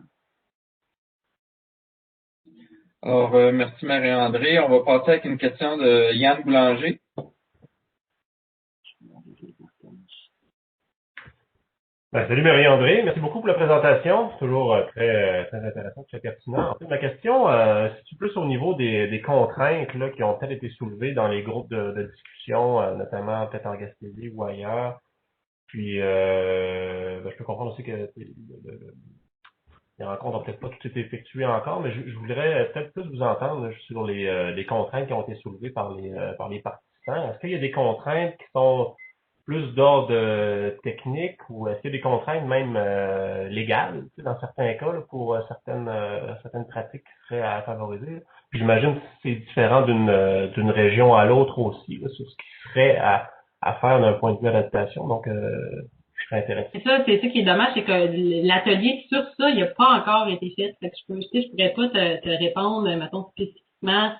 Alors, merci Marie-André. On va passer avec une question de Yann Boulanger. Salut Marie-André, merci beaucoup pour la présentation. C'est toujours très intéressant, très pertinent. En fait, ma question, c'est plus au niveau des contraintes là, qui ont peut-être été soulevées dans les groupes de discussion, notamment peut-être en Gaspésie ou ailleurs. Puis, je peux comprendre aussi que les rencontres n'ont peut-être pas toutes été effectuées encore, mais je voudrais peut-être plus vous entendre là, sur les contraintes qui ont été soulevées par les participants. Est-ce qu'il y a des contraintes qui sont plus d'ordre technique ou est-ce qu'il y a des contraintes même légales, tu sais, dans certains cas, là, pour certaines pratiques qui seraient à favoriser? Puis j'imagine que c'est différent d'une région à l'autre aussi, là, sur ce qui serait à faire d'un point de vue adaptation. Donc, je serais intéressé. C'est ça qui est dommage, c'est que l'atelier sur ça, il n'a pas encore été fait. Fait que je pourrais pas te répondre, mettons, spécifiquement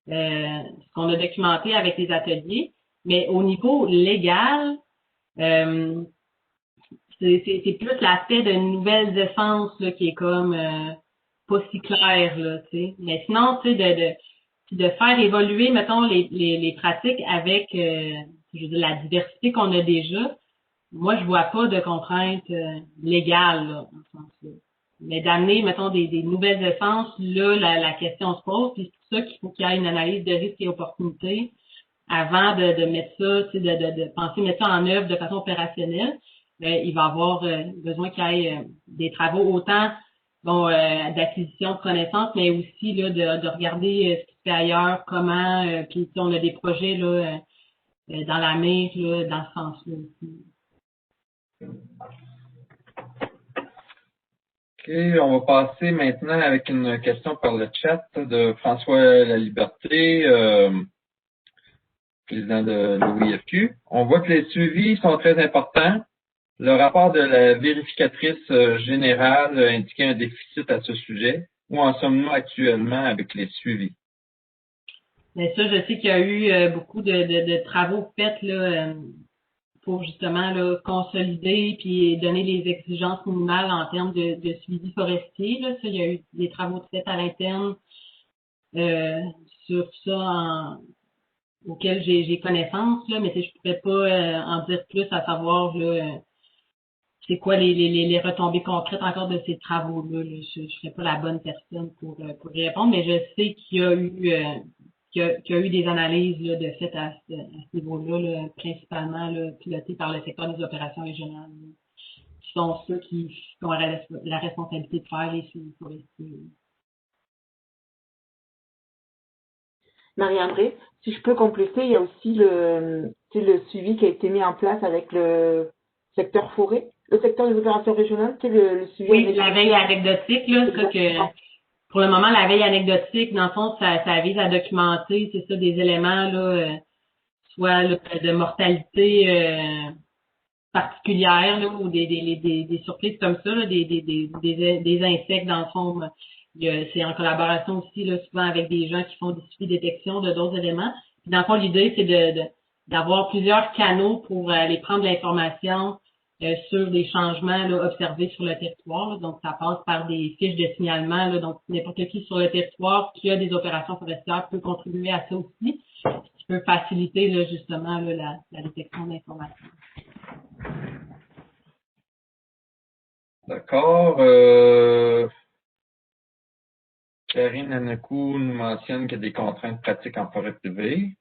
ce qu'on a documenté avec les ateliers. Mais au niveau légal, c'est plus l'aspect de nouvelles essences là, qui est comme pas si clair, là, tu sais. Mais sinon, tu sais, de faire évoluer, mettons, les pratiques avec je veux dire, la diversité qu'on a déjà, moi, je vois pas de contraintes légales, là, dans ce sens-là. Mais d'amener, mettons, des nouvelles essences, là, la question se pose, puis c'est pour ça qu'il faut qu'il y ait une analyse de risque et opportunité avant de mettre ça, tu sais, de penser mettre ça en œuvre de façon opérationnelle. Il va y avoir besoin qu'il y ait des travaux autant d'acquisition de connaissances, mais aussi là, de regarder ce qui se fait ailleurs, comment, puis on a des projets là, dans la mire, là, dans ce sens-là aussi. OK, on va passer maintenant avec une question par le chat de François Laliberté, président de l'OIFQ. On voit que les suivis sont très importants. Le rapport de la vérificatrice générale indiquait un déficit à ce sujet. Où en sommes-nous actuellement avec les suivis? Mais ça, je sais qu'il y a eu beaucoup de travaux faits là, pour justement là, consolider puis donner les exigences minimales en termes de suivi forestier. Là. Ça, il y a eu des travaux de fait à l'interne sur ça auquel j'ai connaissance, là, mais je pourrais pas en dire plus à savoir là, c'est quoi les retombées concrètes encore de ces travaux-là. Là. Je serais pas la bonne personne pour y répondre, mais je sais qu'il y a eu qu'il y a eu des analyses là, de fait à ce niveau-là, là, principalement là, pilotées par le secteur des opérations régionales, là, qui sont ceux qui ont la responsabilité de faire les suivis forestiers. Marie-André, si je peux compléter, il y a aussi le suivi qui a été mis en place avec le secteur forêt, le secteur des opérations régionales, le suivi. Oui, la veille anecdotique, là, ça que pour le moment, la veille anecdotique, dans le fond, ça vise à documenter, c'est ça, des éléments, là, soit là, de mortalité particulière, là, ou des surprises comme ça, là, des insectes, dans le fond. C'est en collaboration aussi, là, souvent avec des gens qui font des suivis détection de d'autres éléments. Puis, dans le fond, l'idée, c'est d'avoir plusieurs canaux pour aller prendre l'information sur des changements là, observés sur le territoire. Là. Donc, ça passe par des fiches de signalement. Là. Donc, n'importe qui sur le territoire qui a des opérations forestières peut contribuer à ça aussi, ce qui peut faciliter là, justement là, la détection d'informations. D'accord. Karine Anakou nous mentionne qu'il y a des contraintes pratiques en forêt privée.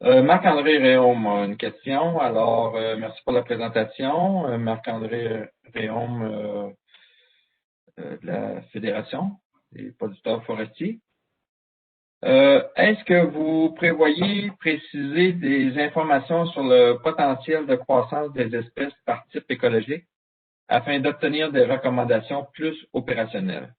Marc-André Réaume a une question. Alors, merci pour la présentation. Marc-André Réaume de la Fédération des producteurs forestiers. Est-ce que vous prévoyez préciser des informations sur le potentiel de croissance des espèces par type écologique afin d'obtenir des recommandations plus opérationnelles?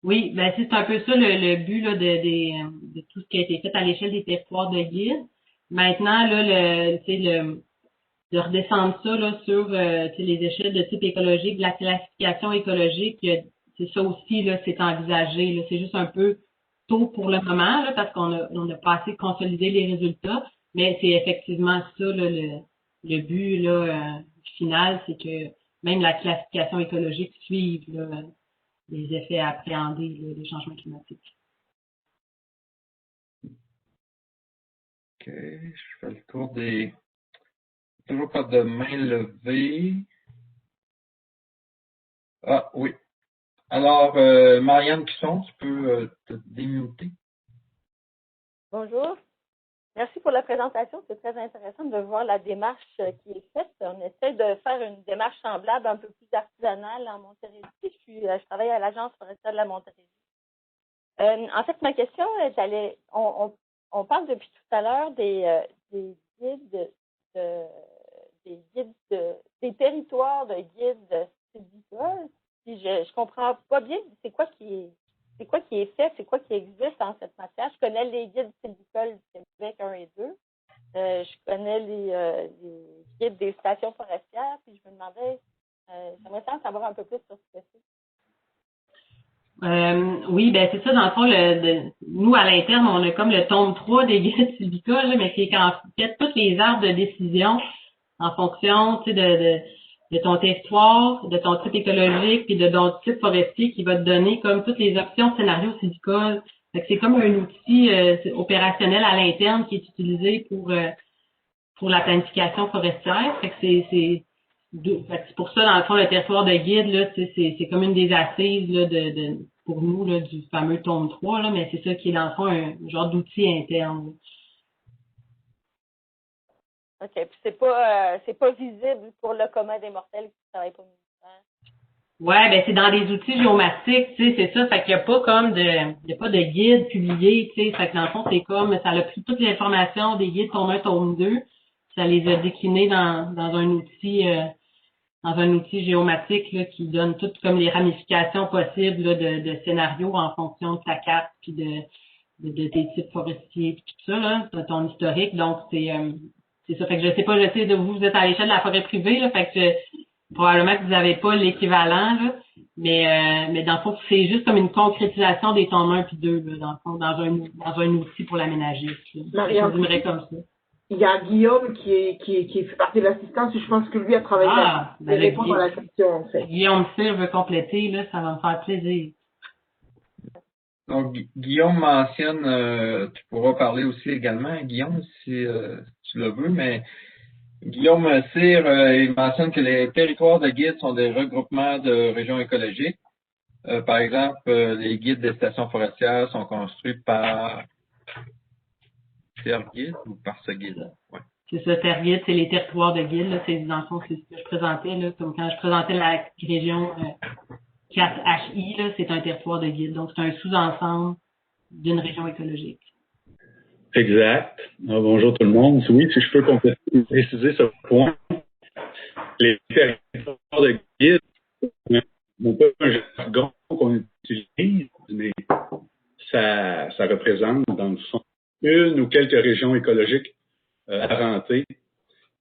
Oui, ben c'est un peu ça le but là, de tout ce qui a été fait à l'échelle des territoires de guide. Maintenant, là, de redescendre ça là, sur les échelles de type écologique, de la classification écologique, c'est ça aussi, là, c'est envisagé. Là, c'est juste un peu tôt pour le moment, là, parce qu'on a pas assez consolidé les résultats, mais c'est effectivement ça là, le but là, final, c'est que même la classification écologique suive là, les effets à appréhender là, des changements climatiques. OK, je fais le tour des... Toujours pas de main levée. Ah, oui. Alors, Marianne Cusson, tu peux te démuter. Bonjour. Merci pour la présentation. C'est très intéressant de voir la démarche qui est faite. On essaie de faire une démarche semblable, un peu plus artisanale en Montérégie. Je travaille à l'Agence forestière de la Montérégie. En fait, ma question, on parle depuis tout à l'heure des guides, des territoires de guides sylvicoles. Puis je comprends pas bien c'est quoi qui est fait, c'est quoi qui existe en cette matière. Je connais les guides sylvicoles du Québec 1 et 2. Je connais les guides des stations forestières. Puis je me demandais, j'aimerais en savoir un peu plus sur ce que c'est. Oui, ben c'est ça, dans le fond, nous, à l'interne, on a comme le tome 3 des guides sylvicoles, mais qui est en fait toutes les arbres de décision en fonction, tu sais, de ton territoire, de ton type écologique, puis de ton type forestier qui va te donner comme toutes les options scénarios sylvicoles. Fait que c'est comme un outil opérationnel à l'interne qui est utilisé pour la planification forestière. Fait que c'est pour ça, dans le fond, le territoire de guide, là, c'est comme une des assises là, pour nous là, du fameux tome 3, là, mais c'est ça qui est dans le fond un genre d'outil interne. OK. Puis c'est pas visible pour le commun des mortels qui ne travaillent pas au ministère. Ouais, ben c'est dans des outils géomatiques, tu sais, c'est ça. Fait qu'il n'y a pas comme il y a pas de guide publié, tu sais. Fait que dans le fond, c'est comme ça a pris toutes les informations des guides tome 1, tome 2, ça les a déclinés dans un outil géomatique là, qui donne toutes comme les ramifications possibles là, de scénarios en fonction de ta carte puis de tes types forestiers puis tout ça, là, de ton historique. Donc, c'est ça. Fait que je sais de vous êtes à l'échelle de la forêt privée, là, fait que probablement que vous n'avez pas l'équivalent, là, mais dans le fond, c'est juste comme une concrétisation des tomes 1 puis 2, là, dans le fond, dans un outil pour l'aménager. Je résumerais comme ça. il y a Guillaume qui fait partie de l'assistance, je pense que lui a travaillé là-dessus. ben Il répond à la question, en fait. Guillaume Cyr veut compléter, là, ça va me faire plaisir. Donc, Guillaume mentionne, tu pourras parler aussi également, Guillaume, si tu le veux, mais Guillaume Cyr, il mentionne que les territoires de guides sont des regroupements de régions écologiques. Par exemple, les guides des stations forestières sont construits par Terre-Guide ou par ce guide? Ouais. C'est ça, Terre-Guide, c'est les territoires de guide, là, c'est dans le fond, c'est ce que je présentais, là, comme quand je présentais la région 4HI, là, c'est un territoire de guide. Donc, c'est un sous-ensemble d'une région écologique. Exact. Bonjour tout le monde. Oui, si je peux préciser ce point, les territoires de guide n'ont pas un jargon qu'on utilise, mais ça représente, dans le fond, une ou quelques régions écologiques apparentées.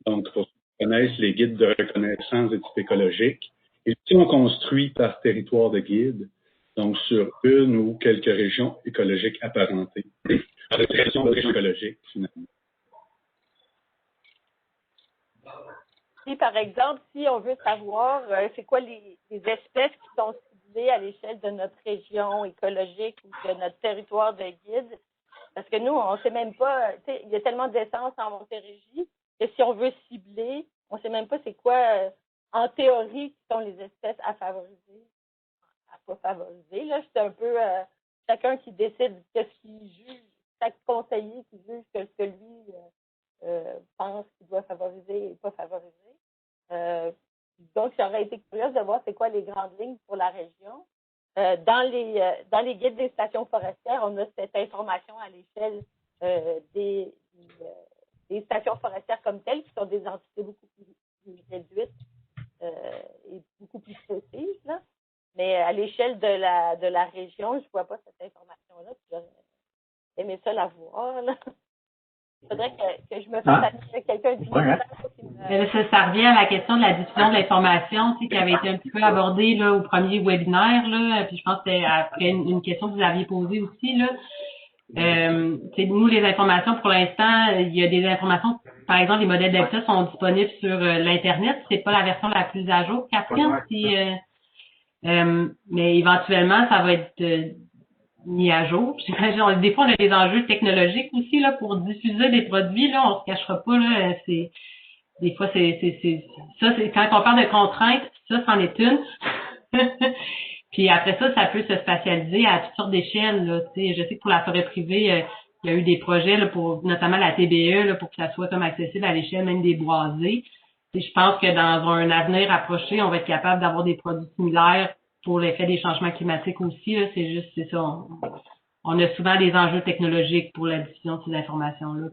Donc, pour ceux qui connaissent les guides de reconnaissance des types écologiques, ils sont construits par territoire de guide, donc sur une ou quelques régions écologiques apparentées. Région écologique, finalement. Si, par exemple, si on veut savoir c'est quoi les espèces qui sont ciblées à l'échelle de notre région écologique ou de notre territoire de guide, parce que nous, on ne sait même pas, il y a tellement d'essence en Montérégie que si on veut cibler, on ne sait même pas c'est quoi, en théorie, qui sont les espèces à favoriser, à pas favoriser. Là, c'est un peu chacun qui décide qu'est-ce qu'il juge, chaque conseiller qui juge que ce que lui pense qu'il doit favoriser et pas favoriser. Donc, j'aurais été curieuse de voir c'est quoi les grandes lignes pour la région. Dans les guides des stations forestières, on a cette information à l'échelle des stations forestières comme telles, qui sont des entités beaucoup plus réduites et beaucoup plus précises. Là. Mais à l'échelle de la région, je ne vois pas cette information-là. J'aurais aimé ça la voir. Là. Il faudrait que je me fasse avec quelqu'un du Ça revient à la question de la diffusion de l'information, qui avait été un petit peu abordée là, au premier webinaire, là, puis je pense que c'était après une question que vous aviez posée aussi. Là. Nous, les informations, pour l'instant, il y a des informations, par exemple, les modèles d'habitat sont disponibles sur l'Internet. C'est pas la version la plus à jour, Catherine, mais éventuellement, ça va être mis à jour. J'imagine, des fois, on a des enjeux technologiques aussi là pour diffuser des produits. Là, on se cachera pas. Là, des fois, c'est quand on parle de contraintes, ça, c'en est une. Puis après ça peut se spatialiser à toutes sortes d'échelles. Là, je sais que pour la forêt privée, il y a eu des projets là, pour notamment la TBE là, pour que ça soit comme accessible à l'échelle même des boisés. Je pense que dans un avenir approché, on va être capable d'avoir des produits similaires pour l'effet des changements climatiques aussi. Là, c'est ça. On a souvent des enjeux technologiques pour la diffusion de ces informations-là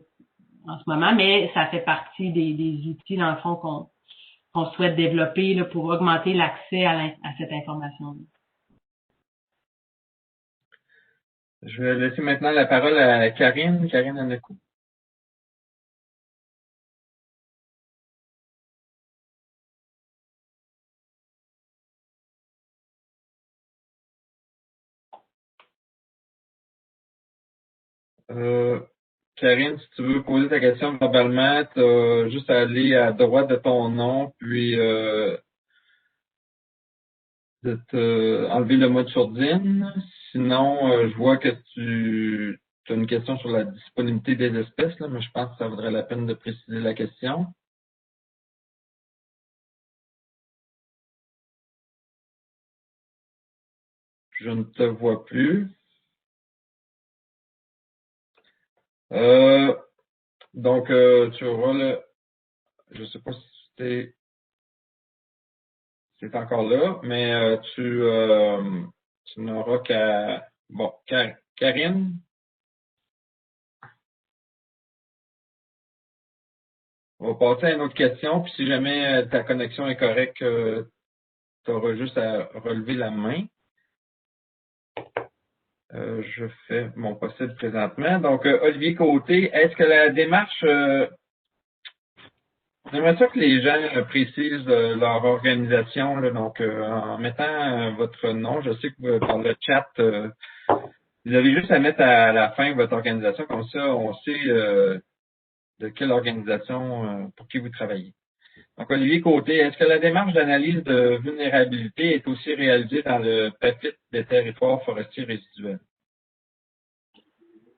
en ce moment, mais ça fait partie des outils, dans le fond, qu'on souhaite développer là, pour augmenter l'accès à cette information-là. Je vais laisser maintenant la parole à Karine Anakou. Karine, si tu veux poser ta question verbalement, tu as juste à aller à droite de ton nom, puis de te enlever le mode sourdine. Sinon, je vois que tu as une question sur la disponibilité des espèces, là, mais je pense que ça vaudrait la peine de préciser la question. Je ne te vois plus. Donc, tu auras le... Je sais pas si c'est encore là, mais tu n'auras qu'à... Bon, Karine? On va passer à une autre question, puis si jamais ta connexion est correcte, tu auras juste à relever la main. Je fais mon possible présentement. Donc, Olivier Côté, est-ce que la démarche... J'aimerais ça que les gens précisent leur organisation, là, donc en mettant votre nom, je sais que par le chat, vous avez juste à mettre à la fin votre organisation, comme ça on sait de quelle organisation pour qui vous travaillez. Donc, Olivier Côté, est-ce que la démarche d'analyse de vulnérabilité est aussi réalisée dans le PAFIT des territoires forestiers résiduels?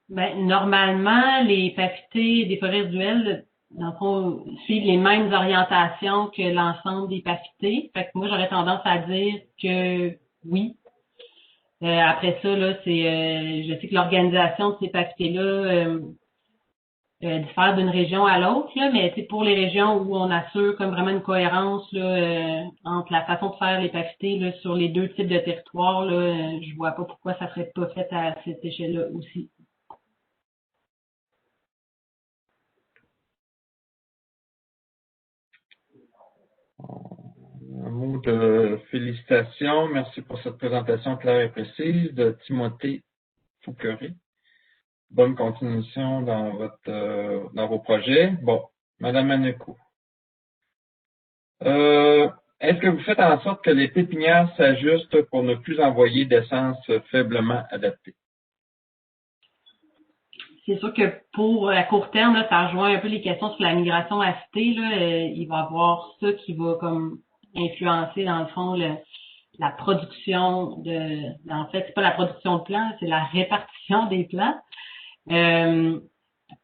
Ben, normalement, les PAFIT des forêts résiduelles, dans le fond, suivent les mêmes orientations que l'ensemble des PAFIT. Fait que moi, j'aurais tendance à dire que oui. Après ça, là, je sais que l'organisation de ces PAFIT-là diffère d'une région à l'autre, là, mais pour les régions où on assure comme vraiment une cohérence là, entre la façon de faire les PAFIT là, sur les deux types de territoires, là, je vois pas pourquoi ça serait pas fait à cette échelle-là aussi. Un mot de félicitations. Merci pour cette présentation claire et précise de Timothée Fouqueray. Bonne continuation dans vos projets. Bon, Madame Maneco. Est-ce que vous faites en sorte que les pépinières s'ajustent pour ne plus envoyer d'essence faiblement adaptée? C'est sûr que pour à court terme, là, ça rejoint un peu les questions sur la migration acetée. Là, il va y avoir ça qui va comme influencer, dans le fond, la production en fait, c'est pas la production de plants, c'est la répartition des plants.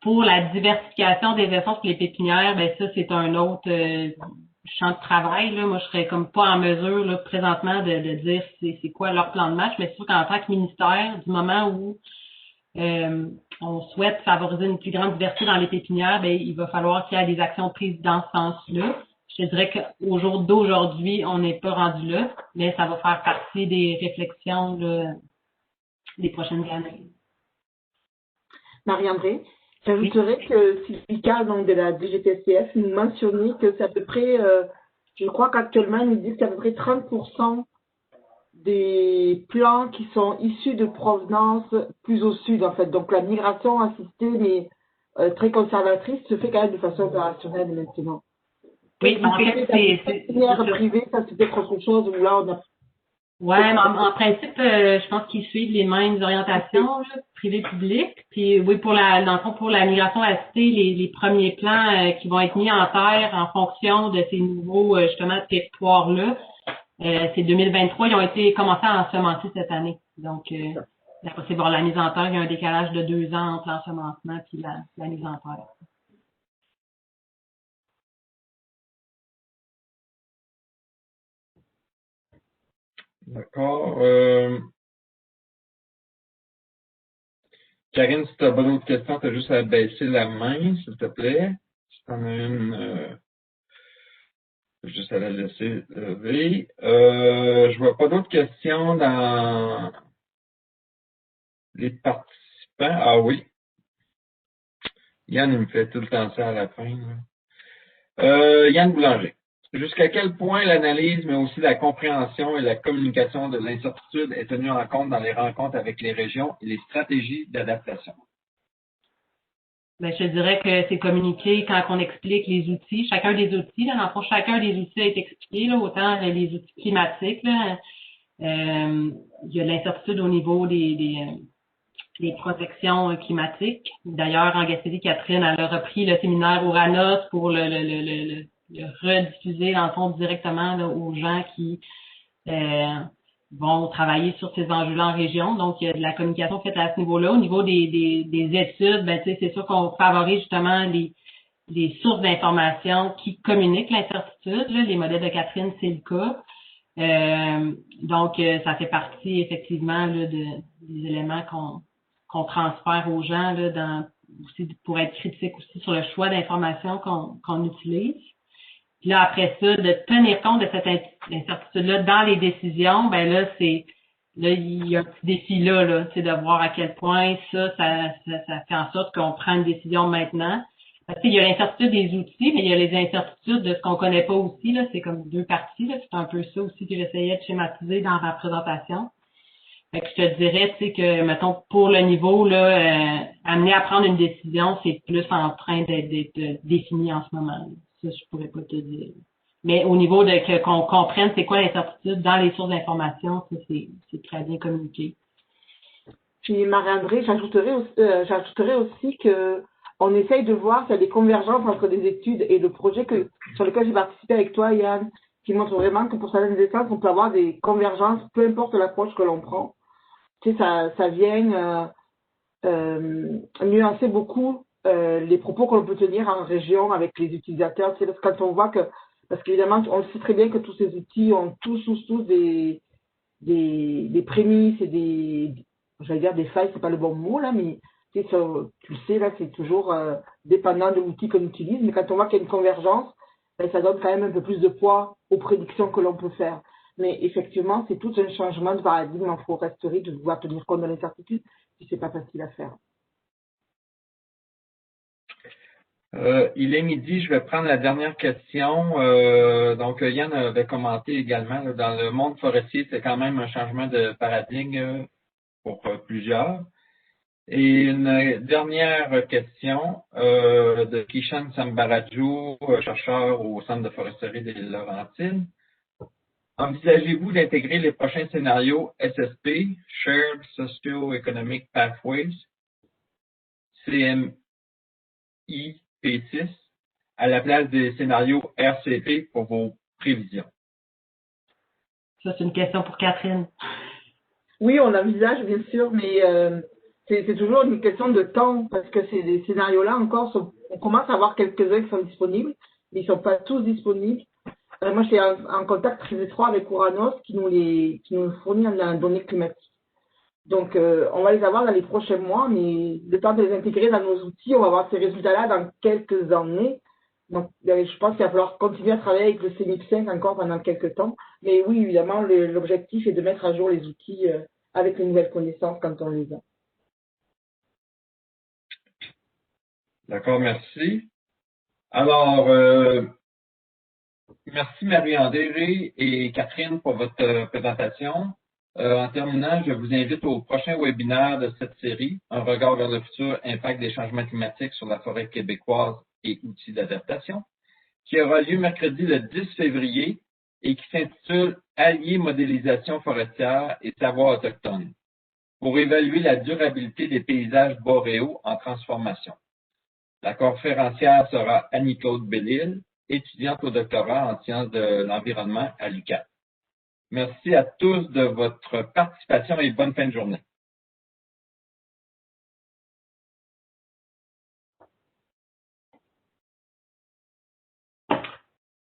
Pour la diversification des essences pour les pépinières, ben ça, c'est un autre champ de travail. Là. Moi, je serais comme pas en mesure là, présentement de dire c'est quoi leur plan de match, mais c'est sûr qu'en tant que ministère, du moment où on souhaite favoriser une plus grande diversité dans les pépinières, ben, il va falloir qu'il y ait des actions prises dans ce sens-là. Je dirais qu'au jour d'aujourd'hui, on n'est pas rendu là, mais ça va faire partie des réflexions là, des prochaines années. Marie-André, j'ajouterais que Sylvie Carl, donc de la DGTCF, nous mentionnait que c'est à peu près, je crois qu'actuellement, ils nous disent qu'à peu près 30% des plants qui sont issus de provenance plus au sud, en fait. Donc, la migration assistée, mais très conservatrice, se fait quand même de façon opérationnelle maintenant. Oui, en fait, c'est privée, ça c'est peut-être autre chose où là, on a... Ouais, mais en principe, je pense qu'ils suivent les mêmes orientations, là, privé-public. Puis oui, dans le fond, pour la migration assistée, les premiers plans qui vont être mis en terre en fonction de ces nouveaux, justement, territoires-là, c'est 2023, ils ont été commencés à ensemencer cette année. Donc, c'est bon, la mise en terre, il y a un décalage de 2 ans entre l'ensemencement et la mise en terre. D'accord. Karine, si tu as pas d'autres questions, tu as juste à baisser la main, s'il te plaît. Si tu en as une, juste à la laisser lever. Je vois pas d'autres questions dans les participants. Ah oui. Yann, il me fait tout le temps ça à la fin. Yann Boulanger. Jusqu'à quel point l'analyse, mais aussi la compréhension et la communication de l'incertitude est tenue en compte dans les rencontres avec les régions et les stratégies d'adaptation? Ben, je dirais que c'est communiqué quand on explique les outils, chacun des outils. Là, dans le fond, chacun des outils a été expliqué, là, autant les outils climatiques. Là, il y a de l'incertitude au niveau des projections climatiques. D'ailleurs, en Gaspésie, Catherine, elle a repris le séminaire Ouranos pour le rediffuser, dans le fond, directement là, aux gens qui vont travailler sur ces enjeux-là en région. Donc, il y a de la communication faite à ce niveau-là. Au niveau des études, ben, c'est sûr qu'on favorise justement les sources d'informations qui communiquent l'incertitude. Là. Les modèles de Catherine, c'est le cas. Donc, ça fait partie effectivement là, des éléments qu'on transfère aux gens là, aussi pour être critique aussi sur le choix d'informations qu'on utilise. Puis là, après ça, de tenir compte de cette incertitude-là dans les décisions, ben là, il y a un petit défi là, c'est de voir à quel point ça fait en sorte qu'on prend une décision maintenant. Parce qu'il y a l'incertitude des outils, mais il y a les incertitudes de ce qu'on connaît pas aussi, là. C'est comme deux parties, là. C'est un peu ça aussi que j'essayais de schématiser dans ma présentation. Fait que je te dirais, tu sais, que, mettons, pour le niveau, là, amener à prendre une décision, c'est plus en train d'être défini en ce moment, là. Ça, je pourrais pas te dire. Mais au niveau qu'on comprenne c'est quoi l'incertitude dans les sources d'information, ça, c'est très bien communiqué. Puis, Marie-André, j'ajouterais aussi que on essaye de voir s'il y a des convergences entre des études et le projet sur lequel j'ai participé avec toi, Yann, qui montre vraiment que pour certaines essences, on peut avoir des convergences, peu importe l'approche que l'on prend. Tu sais, ça vient nuancer beaucoup les propos qu'on peut tenir en région avec les utilisateurs. Tu sais, parce que quand on voit parce qu'évidemment, on sait très bien que tous ces outils ont tous des prémices et j'allais dire des failles, c'est pas le bon mot là, mais tu le sais là, c'est toujours dépendant de l'outil qu'on utilise. Mais quand on voit qu'il y a une convergence, ben, ça donne quand même un peu plus de poids aux prédictions que l'on peut faire. Mais effectivement, c'est tout un changement de paradigme en foresterie de devoir tenir compte de l'incertitude, puis c'est pas facile à faire. Il est midi, je vais prendre la dernière question. Donc, Yann avait commenté également, là, dans le monde forestier, c'est quand même un changement de paradigme pour plusieurs. Et une dernière question de Kishan Sambaraju, chercheur au Centre de foresterie des Laurentides. Envisagez-vous d'intégrer les prochains scénarios SSP, Shared Socio-Economic Pathways, CMI, P6, à la place des scénarios RCP pour vos prévisions? Ça, c'est une question pour Catherine. Oui, on envisage, bien sûr, mais c'est toujours une question de temps, parce que ces scénarios-là, encore, on commence à avoir quelques-uns qui sont disponibles, mais ils ne sont pas tous disponibles. Moi, j'étais en contact très étroit avec Uranos, qui nous fournit en données climatiques. Donc, on va les avoir dans les prochains mois, mais le temps de les intégrer dans nos outils, on va avoir ces résultats-là dans quelques années. Donc, je pense qu'il va falloir continuer à travailler avec le CNIP5 encore pendant quelques temps. Mais oui, évidemment, l'objectif est de mettre à jour les outils avec les nouvelles connaissances quand on les a. D'accord, merci. Alors, merci Marie-André et Catherine pour votre présentation. En terminant, je vous invite au prochain webinaire de cette série, Un regard vers le futur, impact des changements climatiques sur la forêt québécoise et outils d'adaptation, qui aura lieu mercredi le 10 février et qui s'intitule Allier modélisation forestière et savoir autochtone, pour évaluer la durabilité des paysages boréaux en transformation. La conférencière sera Annie-Claude Bellil, étudiante au doctorat en sciences de l'environnement à l'UQAM. Merci à tous de votre participation et bonne fin de journée.